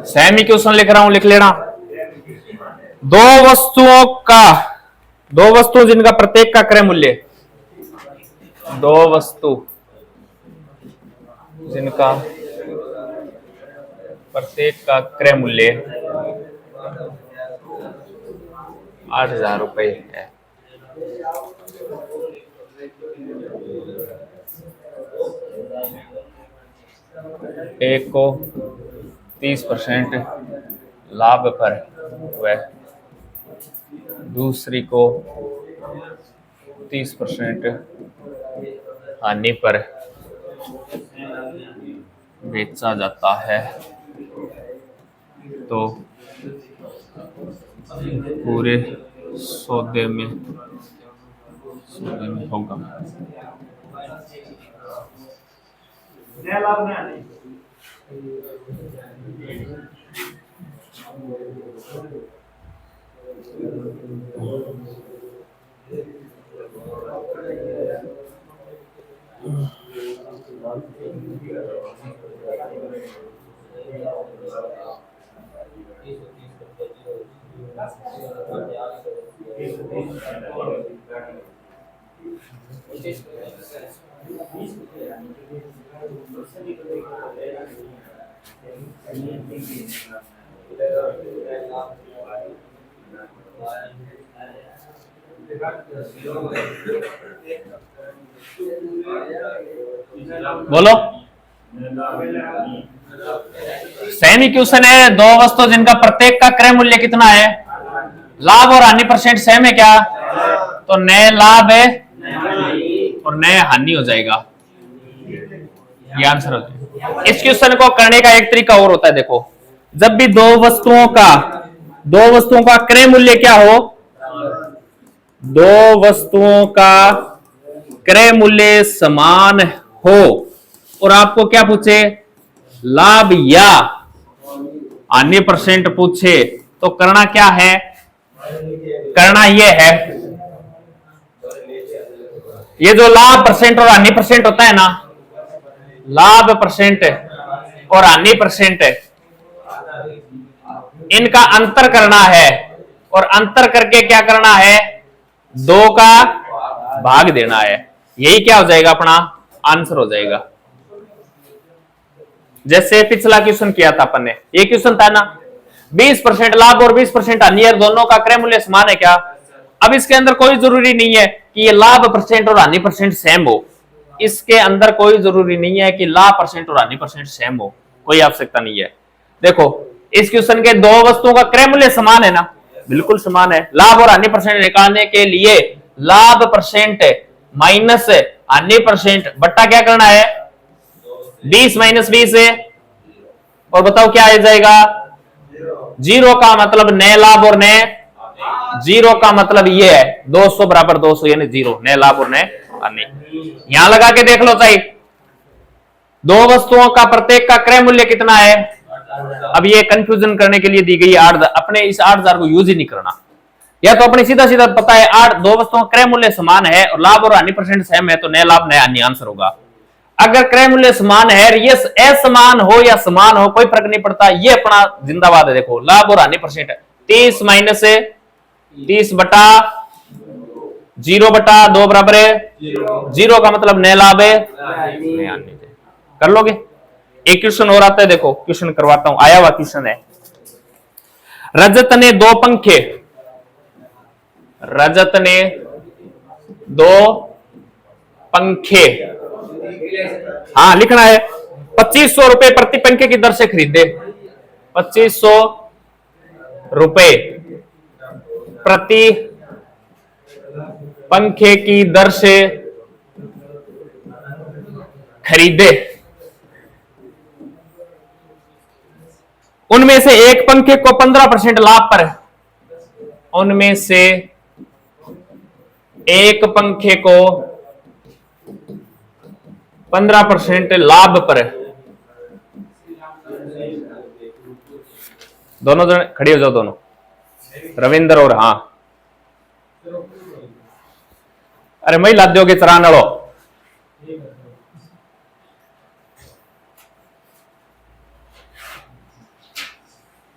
Speaker 1: सेमी क्वेश्चन लिख रहा हूं, लिख लेना। दो वस्तु जिनका प्रत्येक का क्रय मूल्य, दो वस्तु जिनका प्रत्येक का क्रय मूल्य 8,000 रुपए है। एक को 30% लाभ पर व दूसरी को 30% हानि पर बेचा जाता है, तो पूरे सौदे में होगा। बोलो, सेमी क्वेश्चन है। दो वस्तु जिनका प्रत्येक का क्रय मूल्य कितना है, लाभ और हानि परसेंट सेम है क्या, तो नए लाभ है और नए हानि हो जाएगा, ये आंसर हो जाएगा। इस क्वेश्चन को करने का एक तरीका और होता है, देखो जब भी दो वस्तुओं का क्रय मूल्य क्या हो, दो वस्तुओं का क्रय मूल्य समान हो और आपको क्या पूछे, लाभ या हानि परसेंट पूछे, तो करना क्या है, करना यह है, ये जो लाभ परसेंट और हानि परसेंट होता है ना, लाभ परसेंट और हानि परसेंट, इनका अंतर करना है और अंतर करके क्या करना है, 2 का भाग देना है, यही क्या हो जाएगा, अपना आंसर हो जाएगा। जैसे पिछला क्वेश्चन किया था अपन ने, ये क्वेश्चन था ना 20% लाभ और 20% हानि है, दोनों का क्रय मूल्य समान है क्या। अब इसके अंदर कोई जरूरी नहीं है कि ये लाभ परसेंट और हानि परसेंट सेम हो, इसके अंदर कोई जरूरी नहीं है कि लाभ परसेंट और हानि परसेंट सेम हो, कोई आवश्यकता नहीं है। देखो इस क्वेश्चन के दो वस्तुओं का क्रय मूल्य समान है ना, बिल्कुल समान है। लाभ और हानि परसेंट निकालने के लिए लाभ परसेंट माइनस हानि परसेंट बट्टा क्या करना है, 20 माइनस 20 है, और बताओ क्या आ जाएगा, 0 का मतलब नए लाभ और नए, 0 का मतलब ये है 200 बराबर 200 यानी 0, नए लाभ और नए हानि। यहां लगा के देख लो चाहिए, दो वस्तुओं का प्रत्येक का क्रय मूल्य कितना है। अब ये कंफ्यूजन करने के लिए दी गई 8, अपने इस 8,000 को यूज ही नहीं करना, या तो अपने सीधा सीधा पता है 8, दो वस्तुओं का क्रय मूल्य समान है और लाभ और हानि परसेंट सेम है, तो नया लाभ नया हानि आंसर होगा। अगर क्रय मूल्य समान है, ये असमान हो या समान हो कोई फर्क नहीं पड़ता, ये अपना जिंदाबाद है। देखो लाभ और हानि परसेंट 30 माइनस 30 बटा 0 बटा 2 बराबर है 0 का मतलब नया लाभ है नया हानि। कर लोगे। एक क्वेश्चन और आता है, देखो क्वेश्चन करवाता हूं, आया हुआ क्वेश्चन है, रजत ने 2 पंखे, रजत ने 2 पंखे, हाँ लिखना है, 2500 रुपए प्रति पंखे की दर से खरीदे, 2500 रुपए प्रति पंखे की दर से खरीदे। उनमें से एक पंखे को 15% लाभ पर, उनमें से एक पंखे को 15% लाभ पर, दोनों जन खड़े हो जाओ, दोनों रविंद्र और, हाँ अरे मैं ला दोगे चरानड़ो,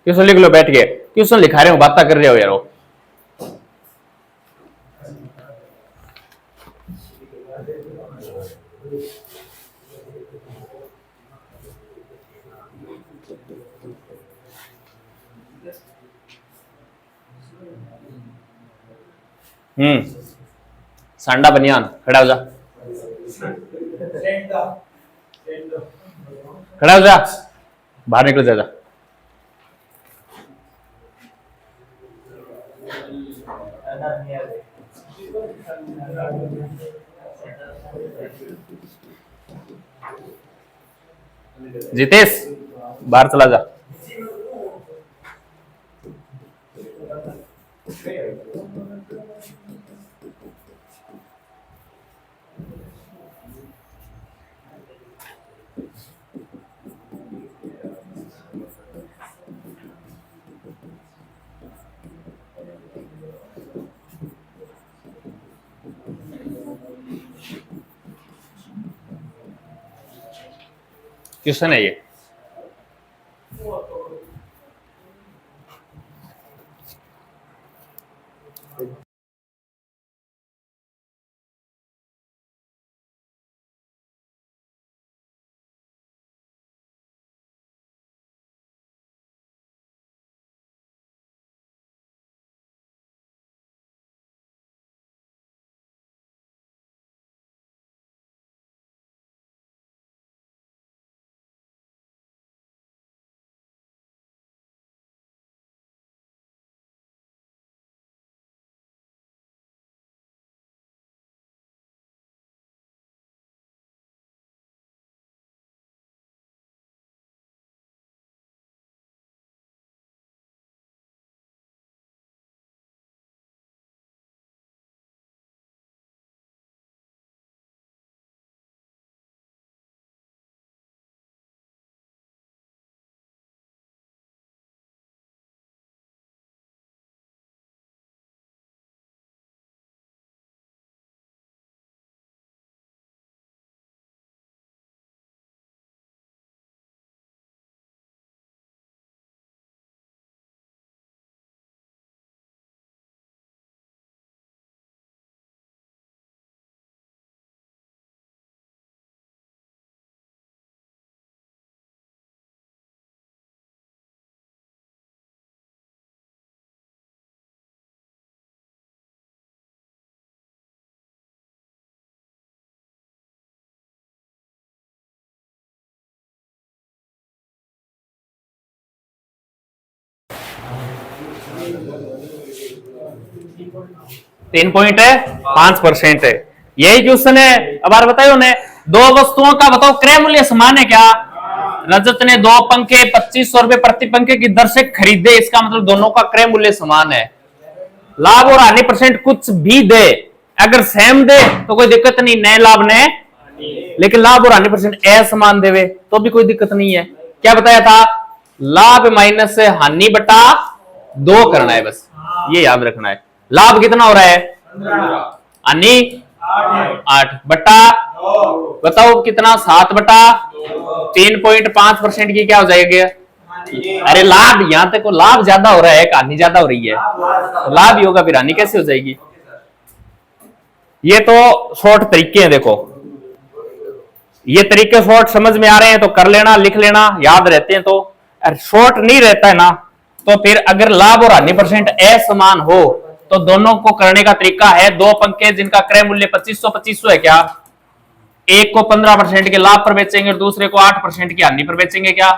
Speaker 1: क्वेश्चन लिख लो बैठ के, क्वेश्चन लिखा रहे हो, बातें कर रहे हो यारो। सांडा बनियान, खड़ा हो जा, खड़ा हो जा, बाहर निकल जा, जितेश बाहर चला जा। क्वेश्चन है ये, तीन पॉइंट है, 5% है, यही क्वेश्चन है। अब बार बताइए उन्हें, दो वस्तुओं का बताओ क्रय मूल्य समान है क्या? रजत ने 2 पंखे 2500 रुपए प्रति पंखे की दर से खरीदे, इसका मतलब दोनों का क्रय मूल्य समान है। लाभ और हानि परसेंट कुछ भी दे, अगर सेम दे तो कोई दिक्कत नहीं, नए लाभ ने, लेकिन लाभ और हानि परसेंट असमान देवे तो भी कोई दिक्कत नहीं है। क्या बताया था? लाभ माइनस हानि बटा 2 करना है, बस ये याद रखना है। लाभ कितना हो रहा है? हानि 8 बटा, बताओ कितना? 7 बटा 3.5% की क्या हो जाएगी? अरे लाभ, यहां तक को लाभ ज्यादा हो रहा है, हानि ज्यादा हो रही है, तो लाभ ही होगा, फिर हानि कैसे हो जाएगी? ये तो शॉर्ट तरीके हैं, देखो ये तरीके शॉर्ट समझ में आ रहे हैं तो कर लेना, लिख लेना, याद रहते हैं तो। शॉर्ट नहीं रहता है ना तो फिर अगर लाभ और हानि परसेंट असमान हो तो दोनों को करने का तरीका है, दो पंखे जिनका क्रय मूल्य 2500 है क्या, एक को 15% के लाभ पर बेचेंगे और दूसरे को 8% की हानि पर बेचेंगे क्या,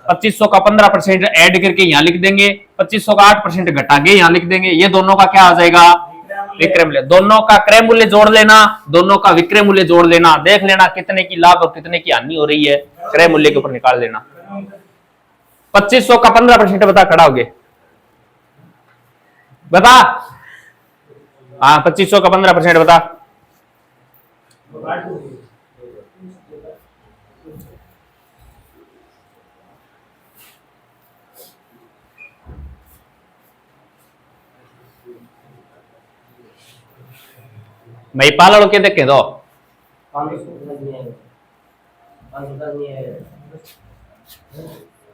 Speaker 1: 2500 का 15% ऐड करके यहां लिख देंगे, 2500 का 8% घटा के यहां लिख देंगे, ये दोनों का क्या आ जाएगा, विक्रय मूल्य। दोनों का क्रय मूल्य जोड़ लेना, दोनों का विक्रय मूल्य जोड़ लेना, देख लेना कितने की लाभ और कितने की हानि हो रही है, क्रय मूल्य के ऊपर निकाल लेना। 2500 का 15% बता, खड़ा होगे बता। हाँ 2500 का 15% बता। मैं पालड़ के देखे दो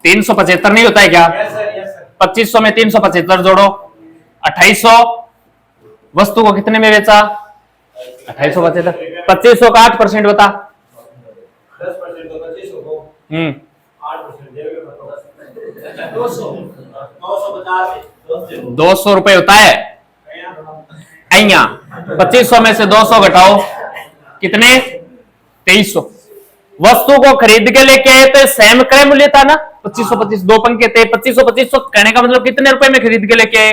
Speaker 1: 375 नहीं होता है क्या, 2500 में 375 जोड़ो 2800, वस्तु को कितने में बेचा 2875, 2500 का 8% बता,
Speaker 2: 10% तो 2500 को 8% देंगे तो
Speaker 1: 200 रुपए होता है। अइया 2500 में से 200 घटाओ कितने 2300। वस्तु को खरीद के लेके आए तो सेम क्रय मूल्य था ना, 2525 दो पंखे थे, 2525 कहने का मतलब कितने रुपए में खरीद के लेके आए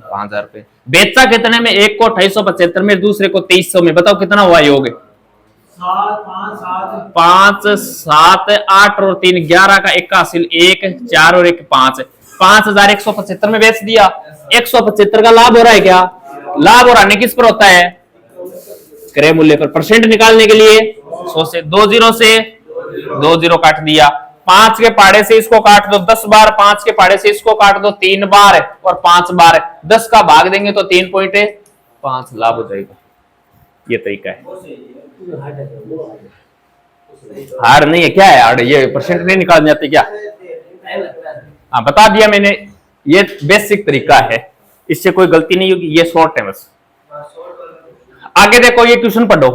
Speaker 1: 5000 रुपए। बेचा कितने में, एक को 2875 में, दूसरे को 2300 में, बताओ कितना हुआ योग 5 7 8 और 3 11 का 1 का हासिल 1 4 और 1 5, 5175 में बेच दिया। 175 का लाभ हो रहा है क्या, लाभ और हानि किस पर होता है, क्रय मूल्य पर। परसेंट निकालने के लिए 100 से 2 जीरो काट दिया, 5 के पाड़े से इसको काट दो 10 बार, 5 के पाड़े से इसको काट दो 3 बार और 5 बार, 10 का भाग देंगे तो 3.5 लाभ हो जाएगा। ये तरीका है। हार्ड नहीं है, क्या है हार्ड, ये परसेंट नहीं निकालने आते क्या, हाँ बता दिया मैंने, ये बेसिक तरीका है, इससे कोई गलती नहीं होगी, ये शॉर्ट है बस। आगे देखो ये ट्यूशन पढ़ो,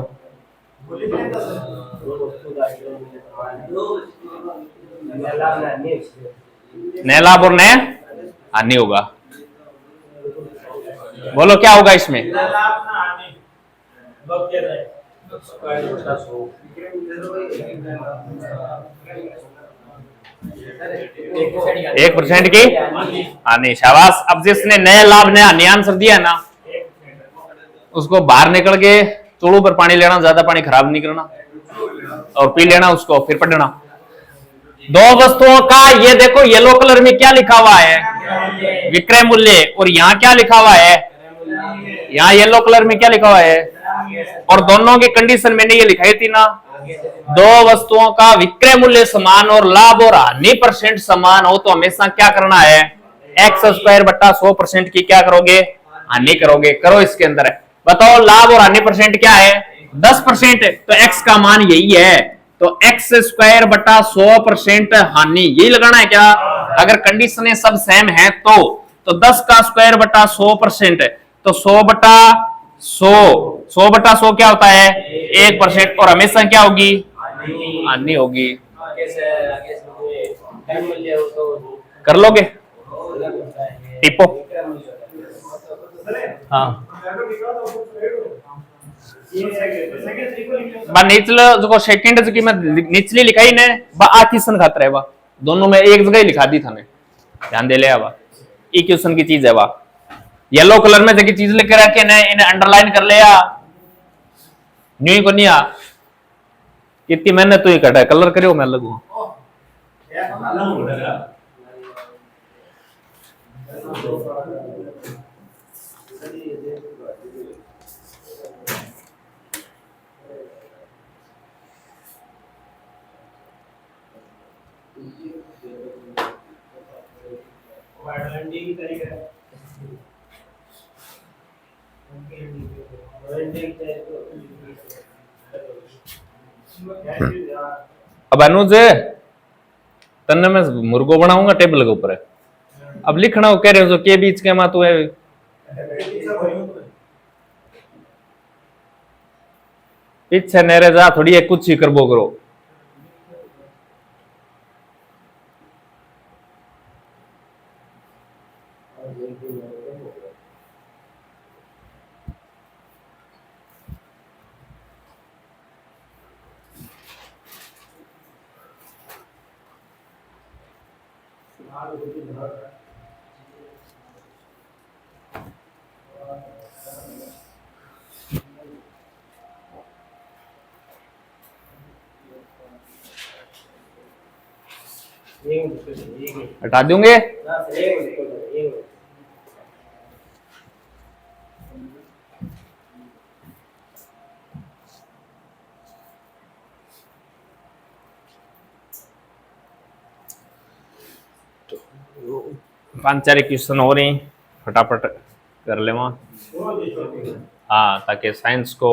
Speaker 1: नया लाभ और नया हानि होगा। बोलो क्या होगा इसमें, एक परसेंट की हानि, शाबाश। अब जिसने नया लाभ नया हानि आंसर दिया ना, उसको बाहर निकल के चूड़ों पर पानी लेना, ज्यादा पानी खराब नहीं करना और पी लेना उसको, फिर पढ़ना। दो वस्तुओं का, ये देखो येलो कलर में क्या लिखा हुआ है, विक्रय मूल्य, और यहाँ क्या लिखा हुआ है, यहाँ येलो कलर में क्या लिखा हुआ है, और दोनों की कंडीशन मैंने ये लिखाई थी ना, दो वस्तुओं का विक्रय मूल्य समान और लाभ और हानि परसेंट समान हो तो हमेशा क्या करना है, x² बट्टा 100% की क्या करोगे, हानि करोगे। करो इसके अंदर, बताओ लाभ और हानि परसेंट क्या है 10%, तो x का मान यही है, तो x² बट्टा 100% हानि, यही लगाना है क्या। अगर कंडीशनें सब सेम है तो 10 का स्क्वायर बट्टा 100%, तो 100 बट्टा 100 क्या होता है 1%, और हमेशा क्या होगी, हानि होगी। कर लोगे टिपो, हाँ निचले जो सेकंड की मैं निचली लिखाई ने आ क्वेश्चन खातर है वा, दोनों में एक जगह ही लिखा दी था ने, ध्यान दे ले वा, ई क्वेश्चन की चीज है वा, येलो कलर में जगह चीज लिख रखे ने, इन्हें अंडरलाइन कर लिया, न्यू को नहीं आ, कितनी मेहनत तो ही कटा, कलर करियो मैं लगू। अब अनुज तन्ने मैं मुर्गो बनाऊंगा टेबल के ऊपर, अब लिखना हो कह रहे हो जो के बीच के मातू है, पीछे नेरे जा थोड़ी है, कुछ ही करबो करो। हटा दूंगे। पांच चार क्वेश्चन हो रहे हैं, फटाफट कर ले वहां। हाँ, ताकि साइंस को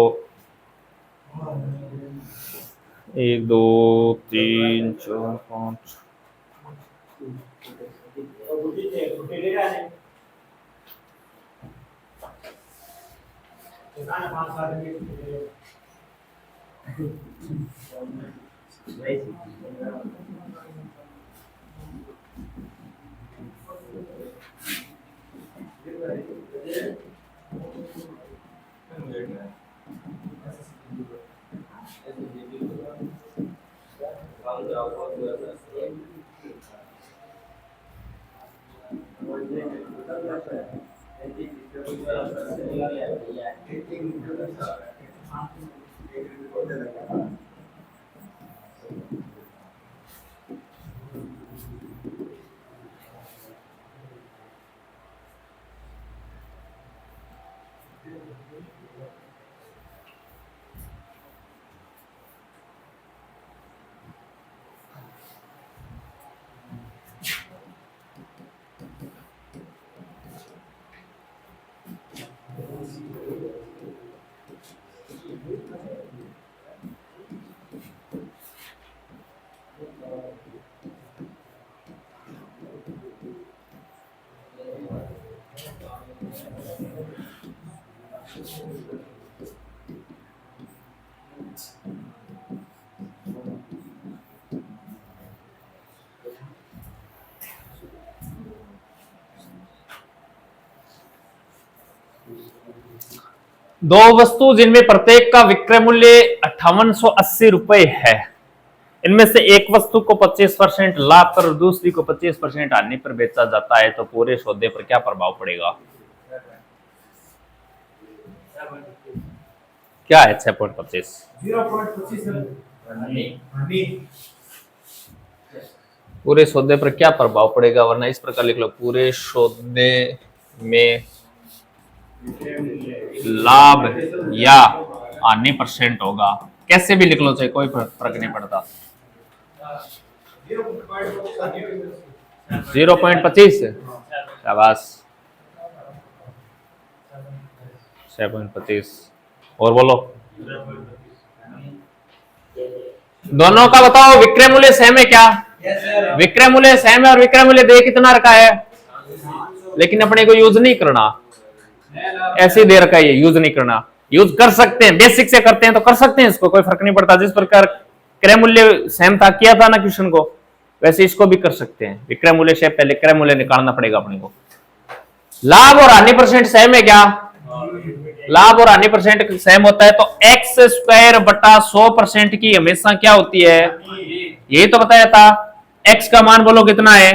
Speaker 1: 1 2 3 4 5 दो वस्तु जिनमें प्रत्येक का विक्रय मूल्य 5880 रुपए है, इनमें से एक वस्तु को 25% लाभ पर और दूसरी को 25% हानि पर बेचा जाता है, तो पूरे सौदे पर क्या प्रभाव पड़ेगा? क्या है 6.25?
Speaker 2: 0.25
Speaker 1: पूरे सौदे पर क्या प्रभाव पड़ेगा, वरना इस प्रकार लिख लो, पूरे सौदे में लाभ या हानि परसेंट होगा। कैसे भी लिख लो, चाहे कोई फर्क नहीं पड़ता। 0.25 शाबाश, 6.25। और बोलो, दोनों का बताओ, विक्रय मूल्य सेम है क्या? विक्रय मूल्य सेम है और विक्रय मूल्य दे कितना रखा है, लेकिन अपने को यूज नहीं करना, ऐसे दे रखा है, यूज नहीं करना। यूज कर सकते हैं, बेसिक से करते हैं तो कर सकते हैं, इसको कोई फर्क नहीं पड़ता। जिस प्रकार क्रय मूल्य सेम था, किया था ना क्वेश्चन को, वैसे इसको भी कर सकते हैं। विक्रय मूल्य से पहले क्रय मूल्य निकालना पड़ेगा अपने को। लाभ और हानि परसेंट सेम है क्या? लाभ और हानि परसेंट सेम होता है, तो एक्स स्क्वायर बटा 100% की हमेशा क्या होती है, यही तो बताया था। एक्स का मान बोलो कितना है,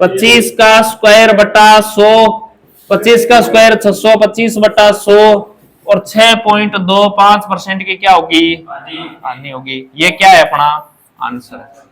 Speaker 1: 25 का स्क्वायर बटा 100, 25 का स्क्वायर 600, 25 बटा 100 और 6.25% की क्या होगी, हानि होगी। ये क्या है अपना आंसर।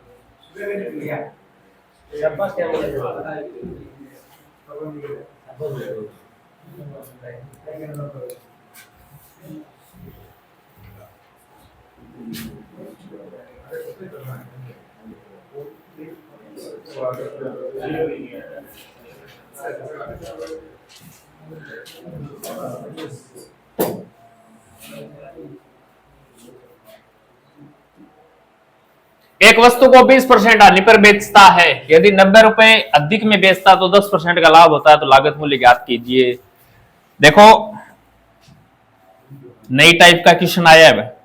Speaker 1: एक वस्तु को 20% हानि पर बेचता है, यदि 90 रुपए अधिक में बेचता तो 10% का लाभ होता है, तो लागत मूल्य ज्ञात कीजिए। देखो, नई टाइप का क्वेश्चन आया है,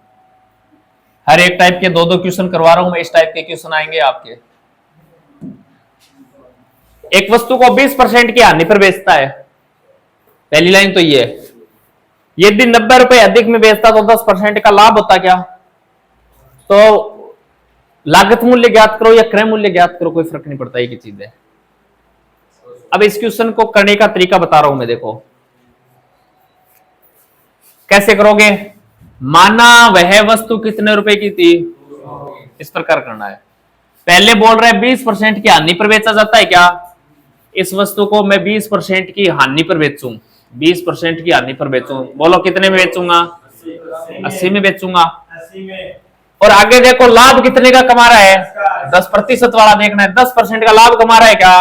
Speaker 1: हर एक टाइप के दो क्वेश्चन करवा रहा हूं मैं। इस टाइप के क्वेश्चन आएंगे आपके। एक वस्तु को 20% की हानि पर बेचता है, पहली लाइन तो ये है। यदि 90 रुपए अधिक में बेचता तो 10% का लाभ होता क्या? तो लागत मूल्य ज्ञात करो या क्रय मूल्य ज्ञात करो, कोई फर्क नहीं पड़ता, एक ही चीज है। अब इस क्वेश्चन को करने का तरीका बता रहा हूं मैं, देखो कैसे करोगे। माना वह वस्तु कितने रुपए की थी, इस प्रकार करना है। पहले बोल रहे 20% की हानि पर बेचा जाता है क्या? इस वस्तु को मैं 20% की हानि पर बेचूं, 20% की हानि पर बेचूं, बोलो कितने में बेचूंगा? 80 में बेचूंगा।
Speaker 2: 80 में।
Speaker 1: और आगे देखो लाभ कितने का कमा रहा है? 10% वाला देखना है, 10% का लाभ कमा रहा है क्या?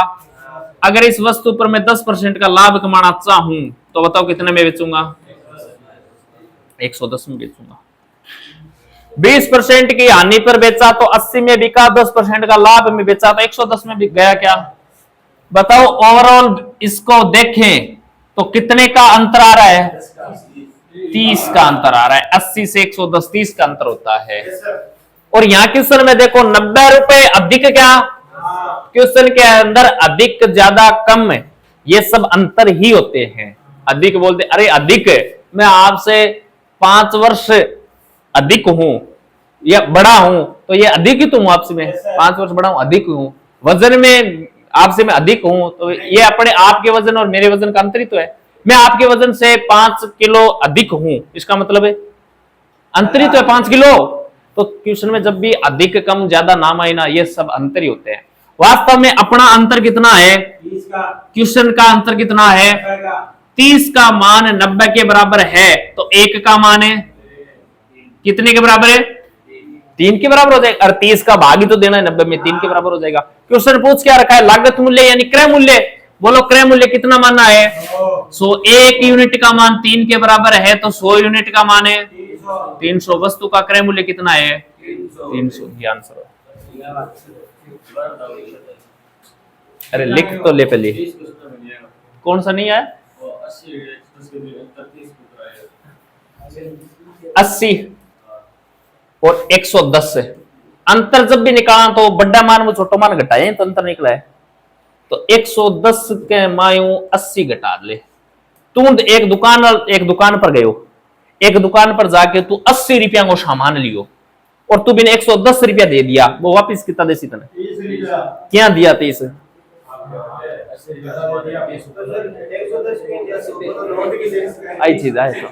Speaker 1: अगर इस वस्तु पर मैं 10% का लाभ कमाना चाहूं तो बताओ कितने में बेचूंगा? 110 में बेचूंगा। 20% की हानि पर बेचा तो 80 में बिका, 10% का लाभ में बेचा तो 110 में बिक गया क्या? बताओ ओवरऑल इसको देखें तो कितने का अंतर आ रहा है? 30 का अंतर आ रहा है। 80 से 110 30 का अंतर होता है। और यहां क्वेश्चन में देखो 90 रुपए अधिक क्या? क्वेश्चन के अंदर अधिक ज्यादा कम ये सब अंतर ही होते हैं। अधिक बोलते अरे अधिक मैं आपसे 5 वर्ष अधिक हूं या बड़ा हूं तो ये अधिक ही तो हूं आपसे, मैं 5 वर्ष बड़ा हूं, अधिक हूं। वजन में आपसे मैं अधिक हूं तो ये अपने आपके वजन और मेरे वजन का अंतर ही तो है। मैं आपके वजन से 5 किलो अधिक हूं, इसका मतलब है अंतर ही तो है 5 किलो। तो क्वेश्चन में जब भी अधिक कम ज्यादा नाम आए ना, ये सब अंतर ही होते हैं। वास्तव में अपना अंतर कितना है? क्वेश्चन का अंतर कितना है? 30 का मान 90 के बराबर है तो 1 का मान है कितने के बराबर है? 3 के बराबर हो जाएगा। और 30 का भाग ही तो देना है 90 में, 3 के बराबर हो जाएगा। क्वेश्चन पूछ क्या रखा है? लागत मूल्य यानी क्रय मूल्य। बोलो क्रय मूल्य कितना मानना है? 100। 1 यूनिट का मान 3 के बराबर है तो 100 यूनिट का मान है 300। वस्तु का क्रय मूल्य कितना है? 300। ये आंसर। अरे लिख तो ले पहले, कौन सा नहीं आया? 80 और 110 अंतर जब भी निकाला तो बड़ा मान में छोटा मान घटाए तो अंतर निकला है। तो 110 के मायू 80 घटा ले। तू एक दुकान पर गयो, एक दुकान पर जाके तू 80 रुपया को सामान लियो और तू बिना 110 रुपया दे दिया, वो वापिस कितना दे तने? क्या दिया? 30। आई चीज आए तो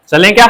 Speaker 1: चलें क्या?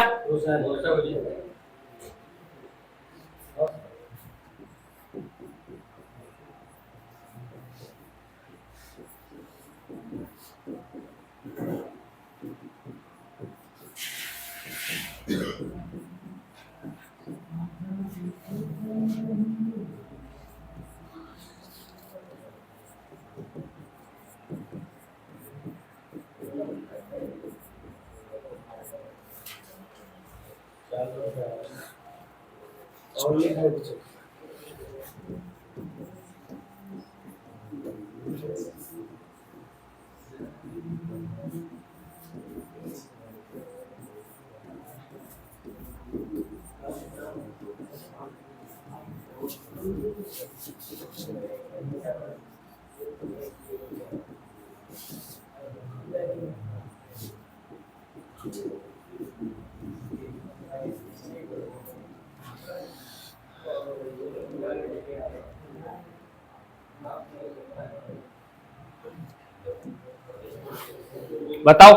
Speaker 1: बताओ।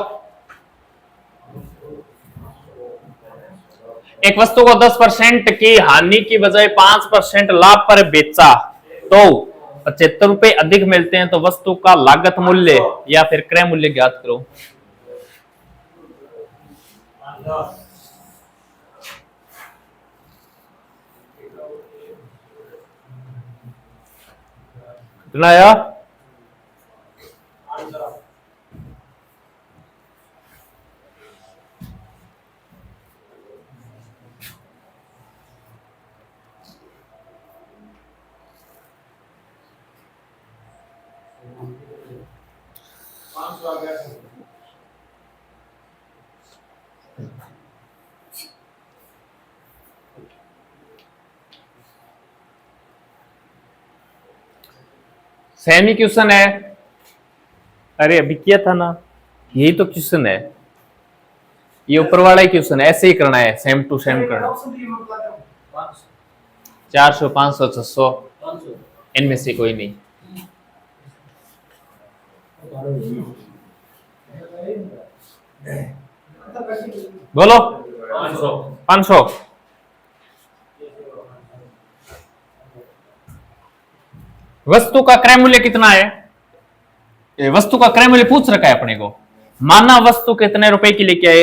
Speaker 1: एक वस्तु को 10% की हानि की बजाय 5% लाभ पर बेचा तो ₹75 अधिक मिलते हैं तो वस्तु का लागत मूल्य या फिर क्रय मूल्य ज्ञात करो। कितना आया? सेम ही क्वेश्चन है। अरे अभी किया था ना, यही तो क्वेश्चन है, ये ऊपर वाला ही क्वेश्चन है, ऐसे ही करना है, सेम टू सेम करना। 400, 500, 600 इनमें से कोई नहीं। बोलो 500। वस्तु का क्रय मूल्य कितना है? वस्तु का क्रय मूल्य पूछ रखा है अपने को। माना वस्तु कितने रुपए की लेके आए,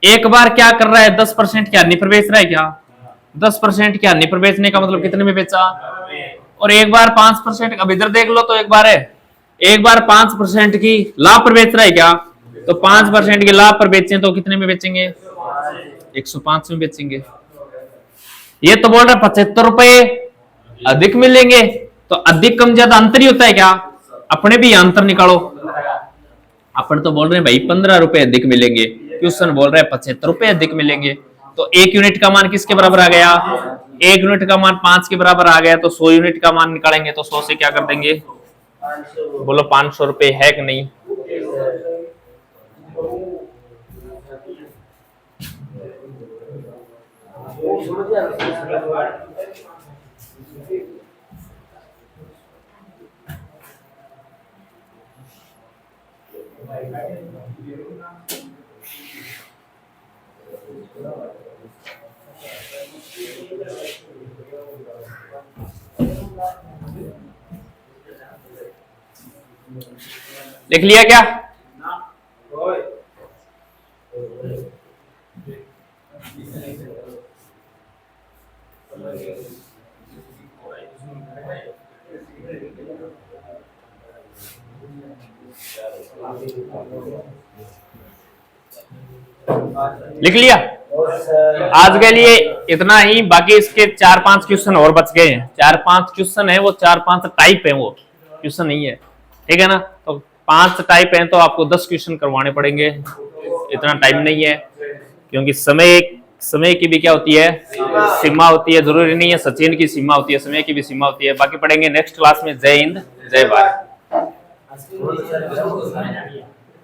Speaker 1: एक बार क्या कर रहा है 10% क्या अन्य पर बेच रहा है क्या? 10% क्या अन्य पर बेचने का मतलब कितने में बेचा? और एक बार 5%, अब इधर देख लो तो एक बार है, एक बार 5% की लाभ पर बेच रहा है क्या? तो 5% के लाभ पर बेचें तो कितने में बेचेंगे? 105 में बेचेंगे। ये तो बोल रहा है 75 रुपए अधिक मिलेंगे, तो अधिक कम ज्यादा अंतर ही होता है क्या? अपने भी अंतर निकालो। अपन तो बोल रहे हैं भाई 15 रुपए अधिक मिलेंगे, क्वेश्चन बोल रहा है 75 रुपए अधिक मिलेंगे। तो 1 यूनिट का मान किसके बराबर आ गया? 1 यूनिट का मान 5 के बराबर आ गया, तो 100 यूनिट का मान निकालेंगे तो 100 से क्या कर देंगे? बोलो 500 रुपए है कि नहीं? लिख लिया क्या? लिख लिया? आज के लिए इतना ही, बाकी इसके 4-5 क्वेश्चन और बच गए हैं। 4-5 क्वेश्चन है, वो 4-5 टाइप है, वो क्वेश्चन नहीं है, ठीक है ना? तो 5 टाइप हैं तो आपको 10 क्वेश्चन करवाने पड़ेंगे, इतना टाइम नहीं है, क्योंकि समय की भी क्या होती है? सीमा होती है। जरूरी नहीं है सचिन की सीमा होती है, समय की भी सीमा होती है। बाकी पढ़ेंगे नेक्स्ट क्लास में। जय हिंद, जय भारत।